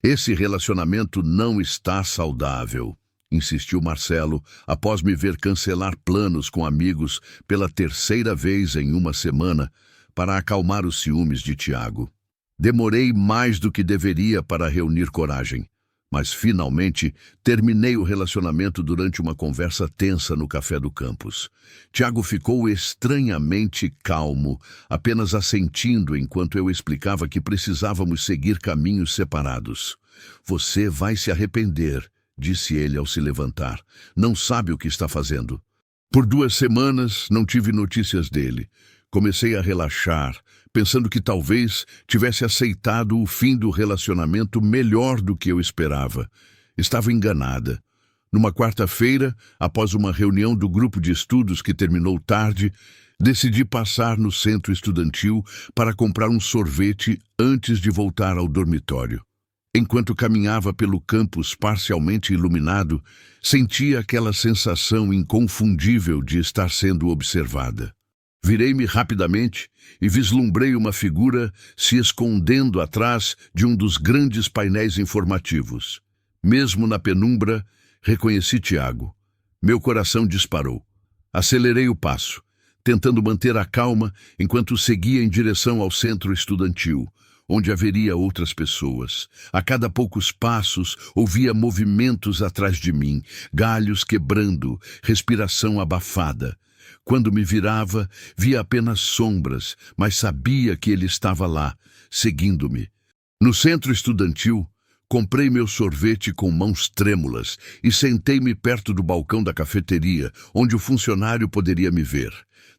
Esse relacionamento não está saudável, insistiu Marcelo, após me ver cancelar planos com amigos pela 3ª vez em uma semana para acalmar os ciúmes de Tiago. Demorei mais do que deveria para reunir coragem, mas finalmente terminei o relacionamento durante uma conversa tensa no café do campus. Tiago ficou estranhamente calmo, apenas assentindo enquanto eu explicava que precisávamos seguir caminhos separados. Você vai se arrepender, disse ele ao se levantar. Não sabe o que está fazendo. Por 2 semanas não tive notícias dele. Comecei a relaxar, pensando que talvez tivesse aceitado o fim do relacionamento melhor do que eu esperava. Estava enganada. Numa quarta-feira, após uma reunião do grupo de estudos que terminou tarde, decidi passar no centro estudantil para comprar um sorvete antes de voltar ao dormitório. Enquanto caminhava pelo campus parcialmente iluminado, sentia aquela sensação inconfundível de estar sendo observada. Virei-me rapidamente e vislumbrei uma figura se escondendo atrás de um dos grandes painéis informativos. Mesmo na penumbra, reconheci Tiago. Meu coração disparou. Acelerei o passo, tentando manter a calma enquanto seguia em direção ao centro estudantil, onde haveria outras pessoas. A cada poucos passos, ouvia movimentos atrás de mim, galhos quebrando, respiração abafada. Quando me virava, via apenas sombras, mas sabia que ele estava lá, seguindo-me. No centro estudantil, comprei meu sorvete com mãos trêmulas e sentei-me perto do balcão da cafeteria, onde o funcionário poderia me ver.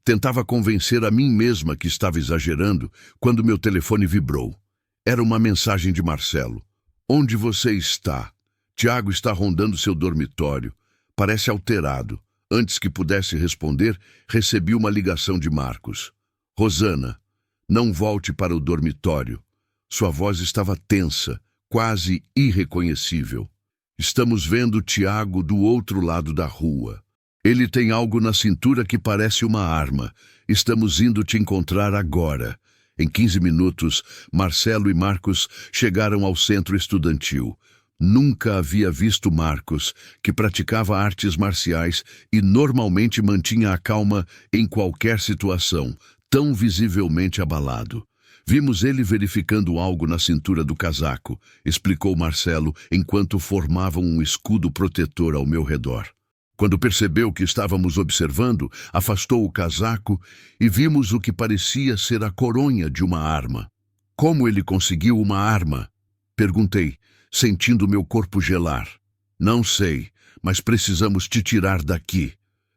Tentava convencer a mim mesma que estava exagerando quando meu telefone vibrou. Era uma mensagem de Marcelo. Onde você está? Tiago está rondando seu dormitório. Parece alterado. Antes que pudesse responder, recebi uma ligação de Marcos. Rosana, não volte para o dormitório. Sua voz estava tensa, quase irreconhecível. Estamos vendo Tiago do outro lado da rua. Ele tem algo na cintura que parece uma arma. Estamos indo te encontrar agora. Em 15 minutos, Marcelo e Marcos chegaram ao centro estudantil. Nunca havia visto Marcos, que praticava artes marciais e normalmente mantinha a calma em qualquer situação, tão visivelmente abalado. Vimos ele verificando algo na cintura do casaco, explicou Marcelo, enquanto formavam um escudo protetor ao meu redor. Quando percebeu que estávamos observando, afastou o casaco e vimos o que parecia ser a coronha de uma arma. Como ele conseguiu uma arma? Perguntei, sentindo meu corpo gelar. Não sei, mas precisamos te tirar daqui.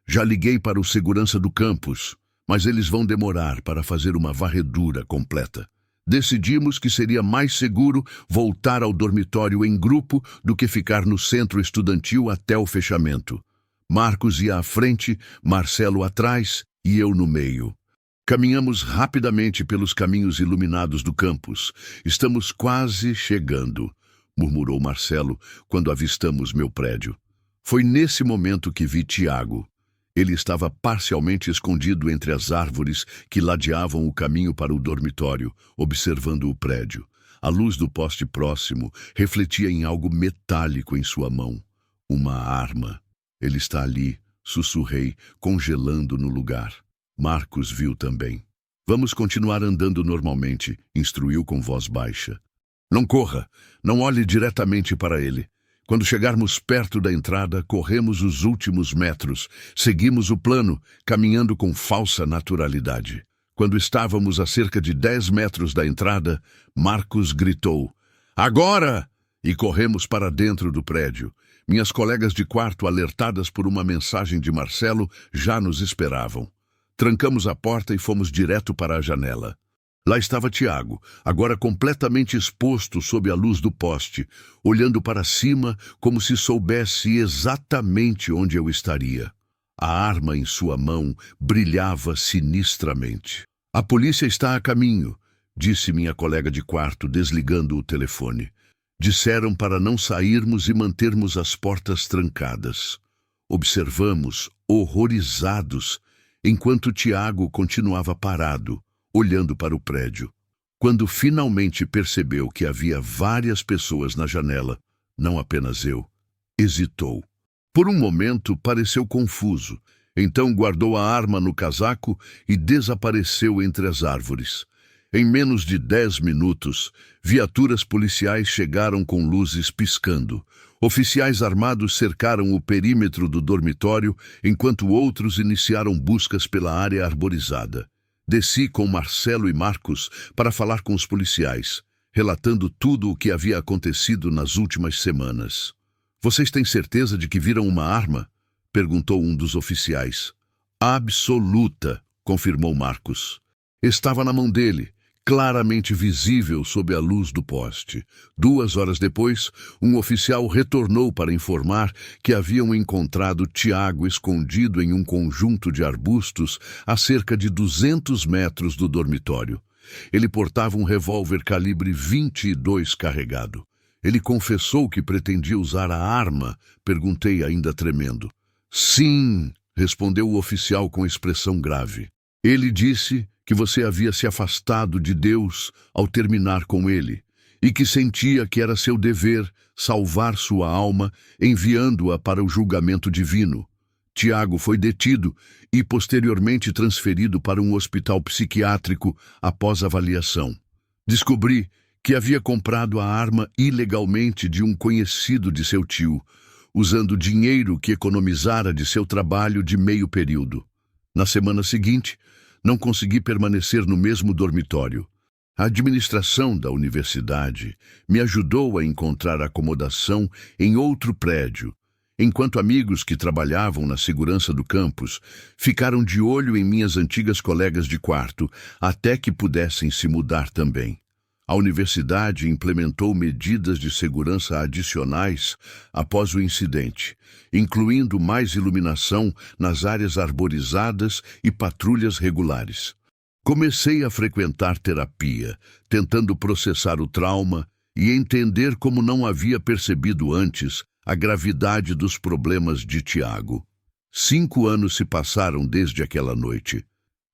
Já liguei para o segurança do campus, mas eles vão demorar para fazer uma varredura completa. Decidimos que seria mais seguro voltar ao dormitório em grupo do que ficar no centro estudantil até o fechamento. Marcos ia à frente, Marcelo atrás e eu no meio. Caminhamos rapidamente pelos caminhos iluminados do campus. Estamos quase chegando, murmurou Marcelo quando avistamos meu prédio. Foi nesse momento que vi Tiago. Ele estava parcialmente escondido entre as árvores que ladeavam o caminho para o dormitório, observando o prédio. A luz do poste próximo refletia em algo metálico em sua mão. Uma arma. Ele está ali, sussurrei, congelando no lugar. Marcos viu também. Vamos continuar andando normalmente, instruiu com voz baixa. Não corra, não olhe diretamente para ele. Quando chegarmos perto da entrada, corremos os últimos metros. Seguimos o plano, caminhando com falsa naturalidade. Quando estávamos a cerca de 10 metros da entrada, Marcos gritou, "Agora!" E corremos para dentro do prédio. Minhas colegas de quarto, alertadas por uma mensagem de Marcelo, já nos esperavam. Trancamos a porta e fomos direto para a janela. Lá estava Tiago, agora completamente exposto sob a luz do poste, olhando para cima como se soubesse exatamente onde eu estaria. A arma em sua mão brilhava sinistramente. "A polícia está a caminho", disse minha colega de quarto, desligando o telefone. Disseram para não sairmos e mantermos as portas trancadas. Observamos, horrorizados, enquanto Tiago continuava parado, olhando para o prédio. Quando finalmente percebeu que havia várias pessoas na janela, não apenas eu, hesitou. Por um momento pareceu confuso, então guardou a arma no casaco e desapareceu entre as árvores. Em menos de 10 minutos, viaturas policiais chegaram com luzes piscando. Oficiais armados cercaram o perímetro do dormitório, enquanto outros iniciaram buscas pela área arborizada. Desci com Marcelo e Marcos para falar com os policiais, relatando tudo o que havia acontecido nas últimas semanas. "Vocês têm certeza de que viram uma arma?" perguntou um dos oficiais. "Absoluta", confirmou Marcos. Estava na mão dele, claramente visível sob a luz do poste. 2 horas depois, um oficial retornou para informar que haviam encontrado Tiago escondido em um conjunto de arbustos a cerca de 200 metros do dormitório. Ele portava um revólver calibre 22 carregado. "Ele confessou que pretendia usar a arma?" perguntei, ainda tremendo. "Sim", respondeu o oficial com expressão grave. "Ele disse que você havia se afastado de Deus ao terminar com ele, e que sentia que era seu dever salvar sua alma, enviando-a para o julgamento divino. Tiago foi detido e posteriormente transferido para um hospital psiquiátrico após avaliação. Descobri que havia comprado a arma ilegalmente de um conhecido de seu tio, usando dinheiro que economizara de seu trabalho de meio período. Na semana seguinte, não consegui permanecer no mesmo dormitório. A administração da universidade me ajudou a encontrar acomodação em outro prédio, enquanto amigos que trabalhavam na segurança do campus ficaram de olho em minhas antigas colegas de quarto até que pudessem se mudar também. A universidade implementou medidas de segurança adicionais após o incidente, incluindo mais iluminação nas áreas arborizadas e patrulhas regulares. Comecei a frequentar terapia, tentando processar o trauma e entender como não havia percebido antes a gravidade dos problemas de Tiago. 5 anos se passaram desde aquela noite.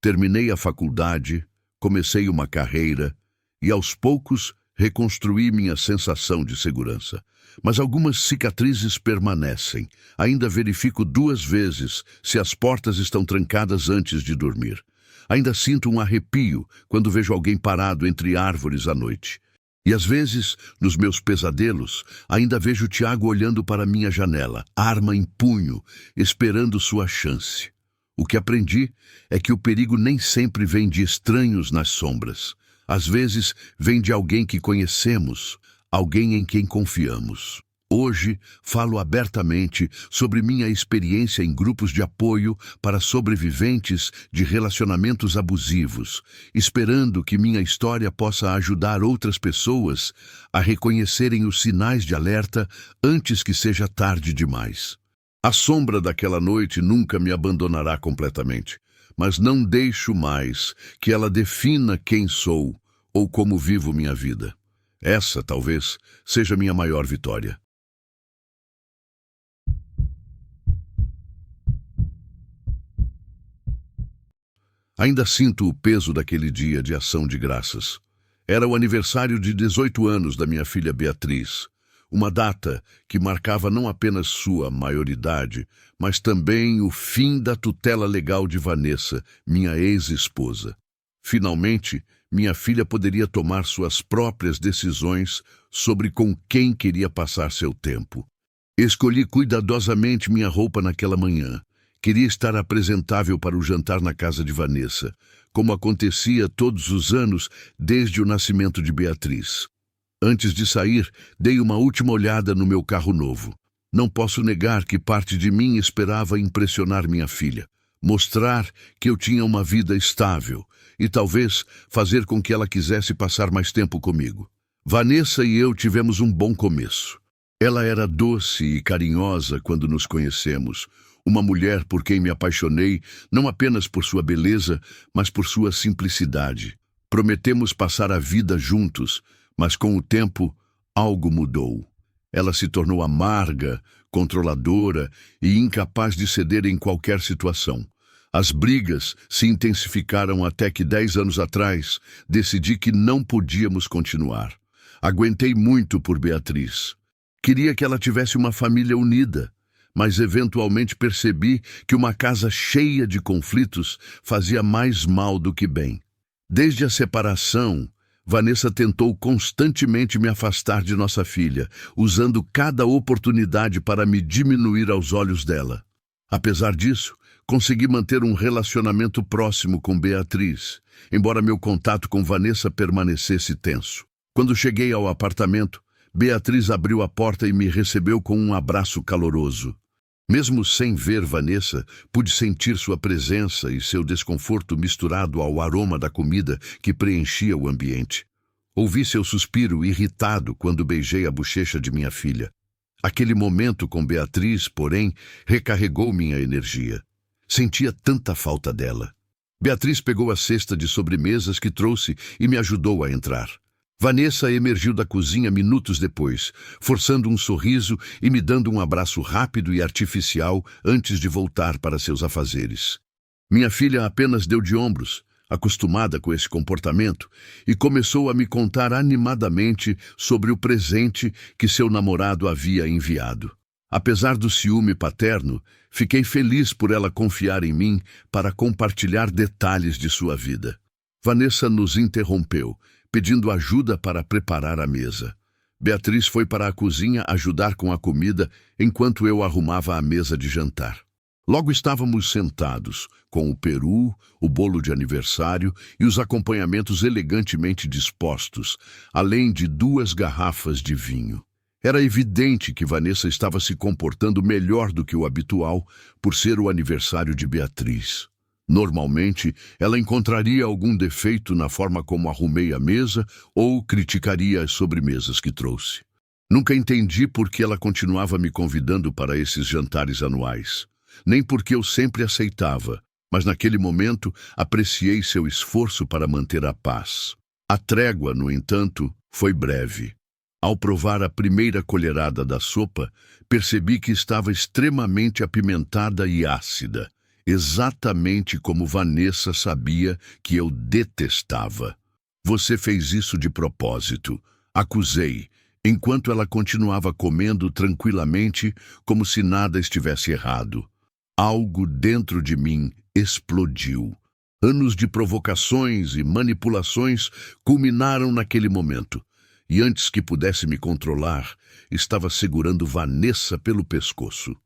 Terminei a faculdade, comecei uma carreira e, aos poucos, reconstruí minha sensação de segurança. Mas algumas cicatrizes permanecem. Ainda verifico 2 vezes se as portas estão trancadas antes de dormir. Ainda sinto um arrepio quando vejo alguém parado entre árvores à noite. E às vezes, nos meus pesadelos, ainda vejo Tiago olhando para minha janela, arma em punho, esperando sua chance. O que aprendi é que o perigo nem sempre vem de estranhos nas sombras. Às vezes, vem de alguém que conhecemos, alguém em quem confiamos. Hoje, falo abertamente sobre minha experiência em grupos de apoio para sobreviventes de relacionamentos abusivos, esperando que minha história possa ajudar outras pessoas a reconhecerem os sinais de alerta antes que seja tarde demais. A sombra daquela noite nunca me abandonará completamente, mas não deixo mais que ela defina quem sou ou como vivo minha vida. Essa, talvez, seja minha maior vitória. Ainda sinto o peso daquele dia de ação de graças. Era o aniversário de 18 anos da minha filha Beatriz, uma data que marcava não apenas sua maioridade, mas também o fim da tutela legal de Vanessa, minha ex-esposa. Finalmente, minha filha poderia tomar suas próprias decisões sobre com quem queria passar seu tempo. Escolhi cuidadosamente minha roupa naquela manhã. Queria estar apresentável para o jantar na casa de Vanessa, como acontecia todos os anos desde o nascimento de Beatriz. Antes de sair, dei uma última olhada no meu carro novo. Não posso negar que parte de mim esperava impressionar minha filha, mostrar que eu tinha uma vida estável e talvez fazer com que ela quisesse passar mais tempo comigo. Vanessa e eu tivemos um bom começo. Ela era doce e carinhosa quando nos conhecemos, uma mulher por quem me apaixonei, não apenas por sua beleza, mas por sua simplicidade. Prometemos passar a vida juntos, mas com o tempo, algo mudou. Ela se tornou amarga, controladora e incapaz de ceder em qualquer situação. As brigas se intensificaram até que 10 anos atrás, decidi que não podíamos continuar. Aguentei muito por Beatriz. Queria que ela tivesse uma família unida, mas eventualmente percebi que uma casa cheia de conflitos fazia mais mal do que bem. Desde a separação, Vanessa tentou constantemente me afastar de nossa filha, usando cada oportunidade para me diminuir aos olhos dela. Apesar disso, consegui manter um relacionamento próximo com Beatriz, embora meu contato com Vanessa permanecesse tenso. Quando cheguei ao apartamento, Beatriz abriu a porta e me recebeu com um abraço caloroso. Mesmo sem ver Vanessa, pude sentir sua presença e seu desconforto misturado ao aroma da comida que preenchia o ambiente. Ouvi seu suspiro irritado quando beijei a bochecha de minha filha. Aquele momento com Beatriz, porém, recarregou minha energia. Sentia tanta falta dela. Beatriz pegou a cesta de sobremesas que trouxe e me ajudou a entrar. Vanessa emergiu da cozinha minutos depois, forçando um sorriso e me dando um abraço rápido e artificial antes de voltar para seus afazeres. Minha filha apenas deu de ombros, acostumada com esse comportamento, e começou a me contar animadamente sobre o presente que seu namorado havia enviado. Apesar do ciúme paterno, fiquei feliz por ela confiar em mim para compartilhar detalhes de sua vida. Vanessa nos interrompeu, pedindo ajuda para preparar a mesa. Beatriz foi para a cozinha ajudar com a comida enquanto eu arrumava a mesa de jantar. Logo estávamos sentados, com o peru, o bolo de aniversário e os acompanhamentos elegantemente dispostos, além de 2 garrafas de vinho. Era evidente que Vanessa estava se comportando melhor do que o habitual por ser o aniversário de Beatriz. Normalmente, ela encontraria algum defeito na forma como arrumei a mesa ou criticaria as sobremesas que trouxe. Nunca entendi por que ela continuava me convidando para esses jantares anuais, nem porque eu sempre aceitava, Mas naquele momento apreciei seu esforço para manter a paz. A trégua, no entanto, foi breve. Ao provar a primeira colherada da sopa, percebi que estava extremamente apimentada e ácida, exatamente como Vanessa sabia que eu detestava. Você fez isso de propósito, acusei, enquanto ela continuava comendo tranquilamente, como se nada estivesse errado. Algo dentro de mim explodiu. Anos de provocações e manipulações culminaram naquele momento. E antes que pudesse me controlar, estava segurando Vanessa pelo pescoço.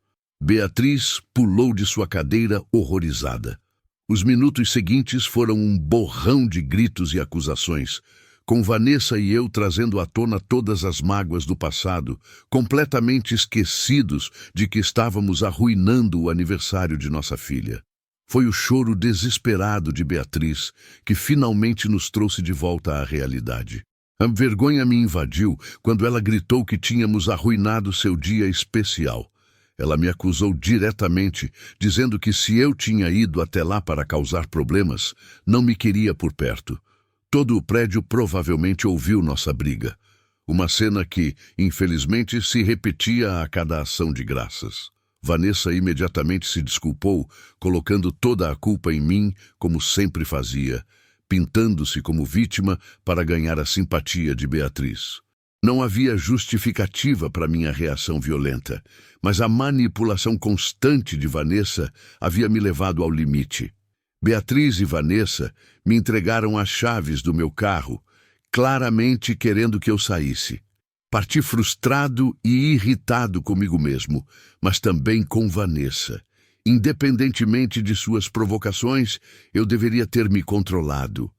Beatriz pulou de sua cadeira horrorizada. Os minutos seguintes foram um borrão de gritos e acusações, com Vanessa e eu trazendo à tona todas as mágoas do passado, completamente esquecidos de que estávamos arruinando o aniversário de nossa filha. Foi o choro desesperado de Beatriz que finalmente nos trouxe de volta à realidade. A vergonha me invadiu quando ela gritou que tínhamos arruinado seu dia especial. Ela me acusou diretamente, dizendo que se eu tinha ido até lá para causar problemas, não me queria por perto. Todo o prédio provavelmente ouviu nossa briga. Uma cena que, infelizmente, se repetia a cada ação de graças. Vanessa imediatamente se desculpou, colocando toda a culpa em mim, como sempre fazia, pintando-se como vítima para ganhar a simpatia de Beatriz. Não havia justificativa para minha reação violenta, mas a manipulação constante de Vanessa havia me levado ao limite. Beatriz e Vanessa me entregaram as chaves do meu carro, claramente querendo que eu saísse. Parti frustrado e irritado comigo mesmo, mas também com Vanessa. Independentemente de suas provocações, eu deveria ter me controlado.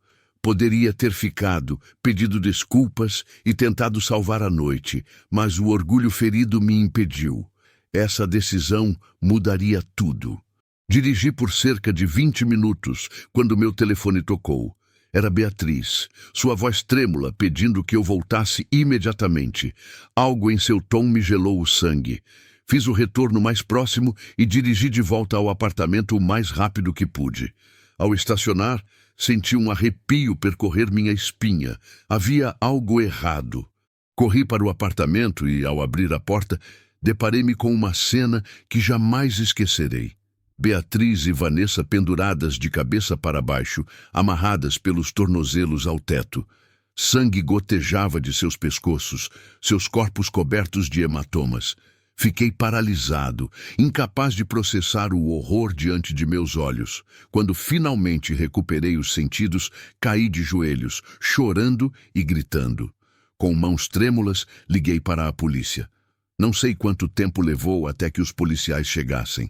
Poderia ter ficado, pedido desculpas e tentado salvar a noite, mas o orgulho ferido me impediu. Essa decisão mudaria tudo. Dirigi por cerca de 20 minutos quando meu telefone tocou. Era Beatriz, sua voz trêmula pedindo que eu voltasse imediatamente. Algo em seu tom me gelou o sangue. Fiz o retorno mais próximo e dirigi de volta ao apartamento o mais rápido que pude. Ao estacionar, senti um arrepio percorrer minha espinha. Havia algo errado. Corri para o apartamento e, ao abrir a porta, deparei-me com uma cena que jamais esquecerei. Beatriz e Vanessa penduradas de cabeça para baixo, amarradas pelos tornozelos ao teto. Sangue gotejava de seus pescoços, seus corpos cobertos de hematomas. Fiquei paralisado, incapaz de processar o horror diante de meus olhos. Quando finalmente recuperei os sentidos, caí de joelhos, chorando e gritando. Com mãos trêmulas, liguei para a polícia. Não sei quanto tempo levou até que os policiais chegassem.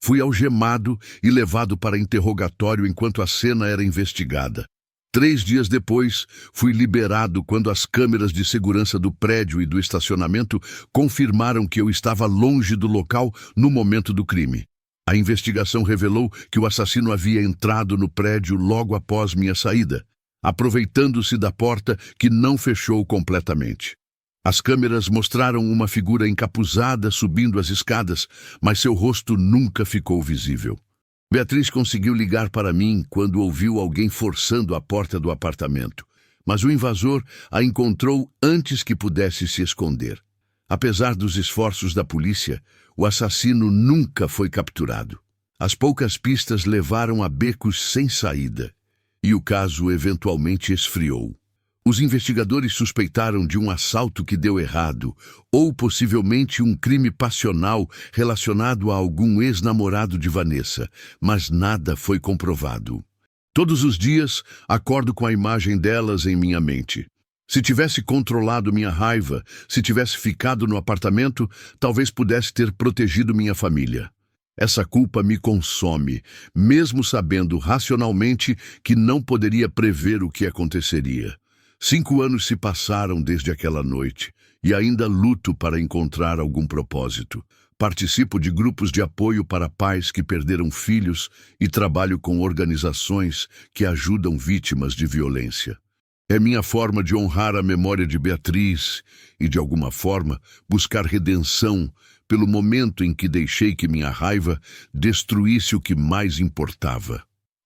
Fui algemado e levado para interrogatório enquanto a cena era investigada. 3 dias depois, fui liberado quando as câmeras de segurança do prédio e do estacionamento confirmaram que eu estava longe do local no momento do crime. A investigação revelou que o assassino havia entrado no prédio logo após minha saída, aproveitando-se da porta que não fechou completamente. As câmeras mostraram uma figura encapuzada subindo as escadas, mas seu rosto nunca ficou visível. Beatriz conseguiu ligar para mim quando ouviu alguém forçando a porta do apartamento, mas o invasor a encontrou antes que pudesse se esconder. Apesar dos esforços da polícia, o assassino nunca foi capturado. As poucas pistas levaram a becos sem saída, e o caso eventualmente esfriou. Os investigadores suspeitaram de um assalto que deu errado, ou possivelmente um crime passional relacionado a algum ex-namorado de Vanessa, mas nada foi comprovado. Todos os dias, acordo com a imagem delas em minha mente. Se tivesse controlado minha raiva, se tivesse ficado no apartamento, talvez pudesse ter protegido minha família. Essa culpa me consome, mesmo sabendo racionalmente que não poderia prever o que aconteceria. 5 anos se passaram desde aquela noite e ainda luto para encontrar algum propósito. Participo de grupos de apoio para pais que perderam filhos e trabalho com organizações que ajudam vítimas de violência. É minha forma de honrar a memória de Beatriz e, de alguma forma, buscar redenção pelo momento em que deixei que minha raiva destruísse o que mais importava.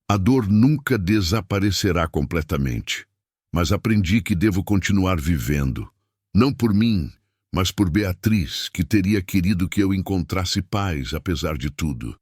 A dor nunca desaparecerá completamente, mas aprendi que devo continuar vivendo, não por mim, mas por Beatriz, que teria querido que eu encontrasse paz apesar de tudo.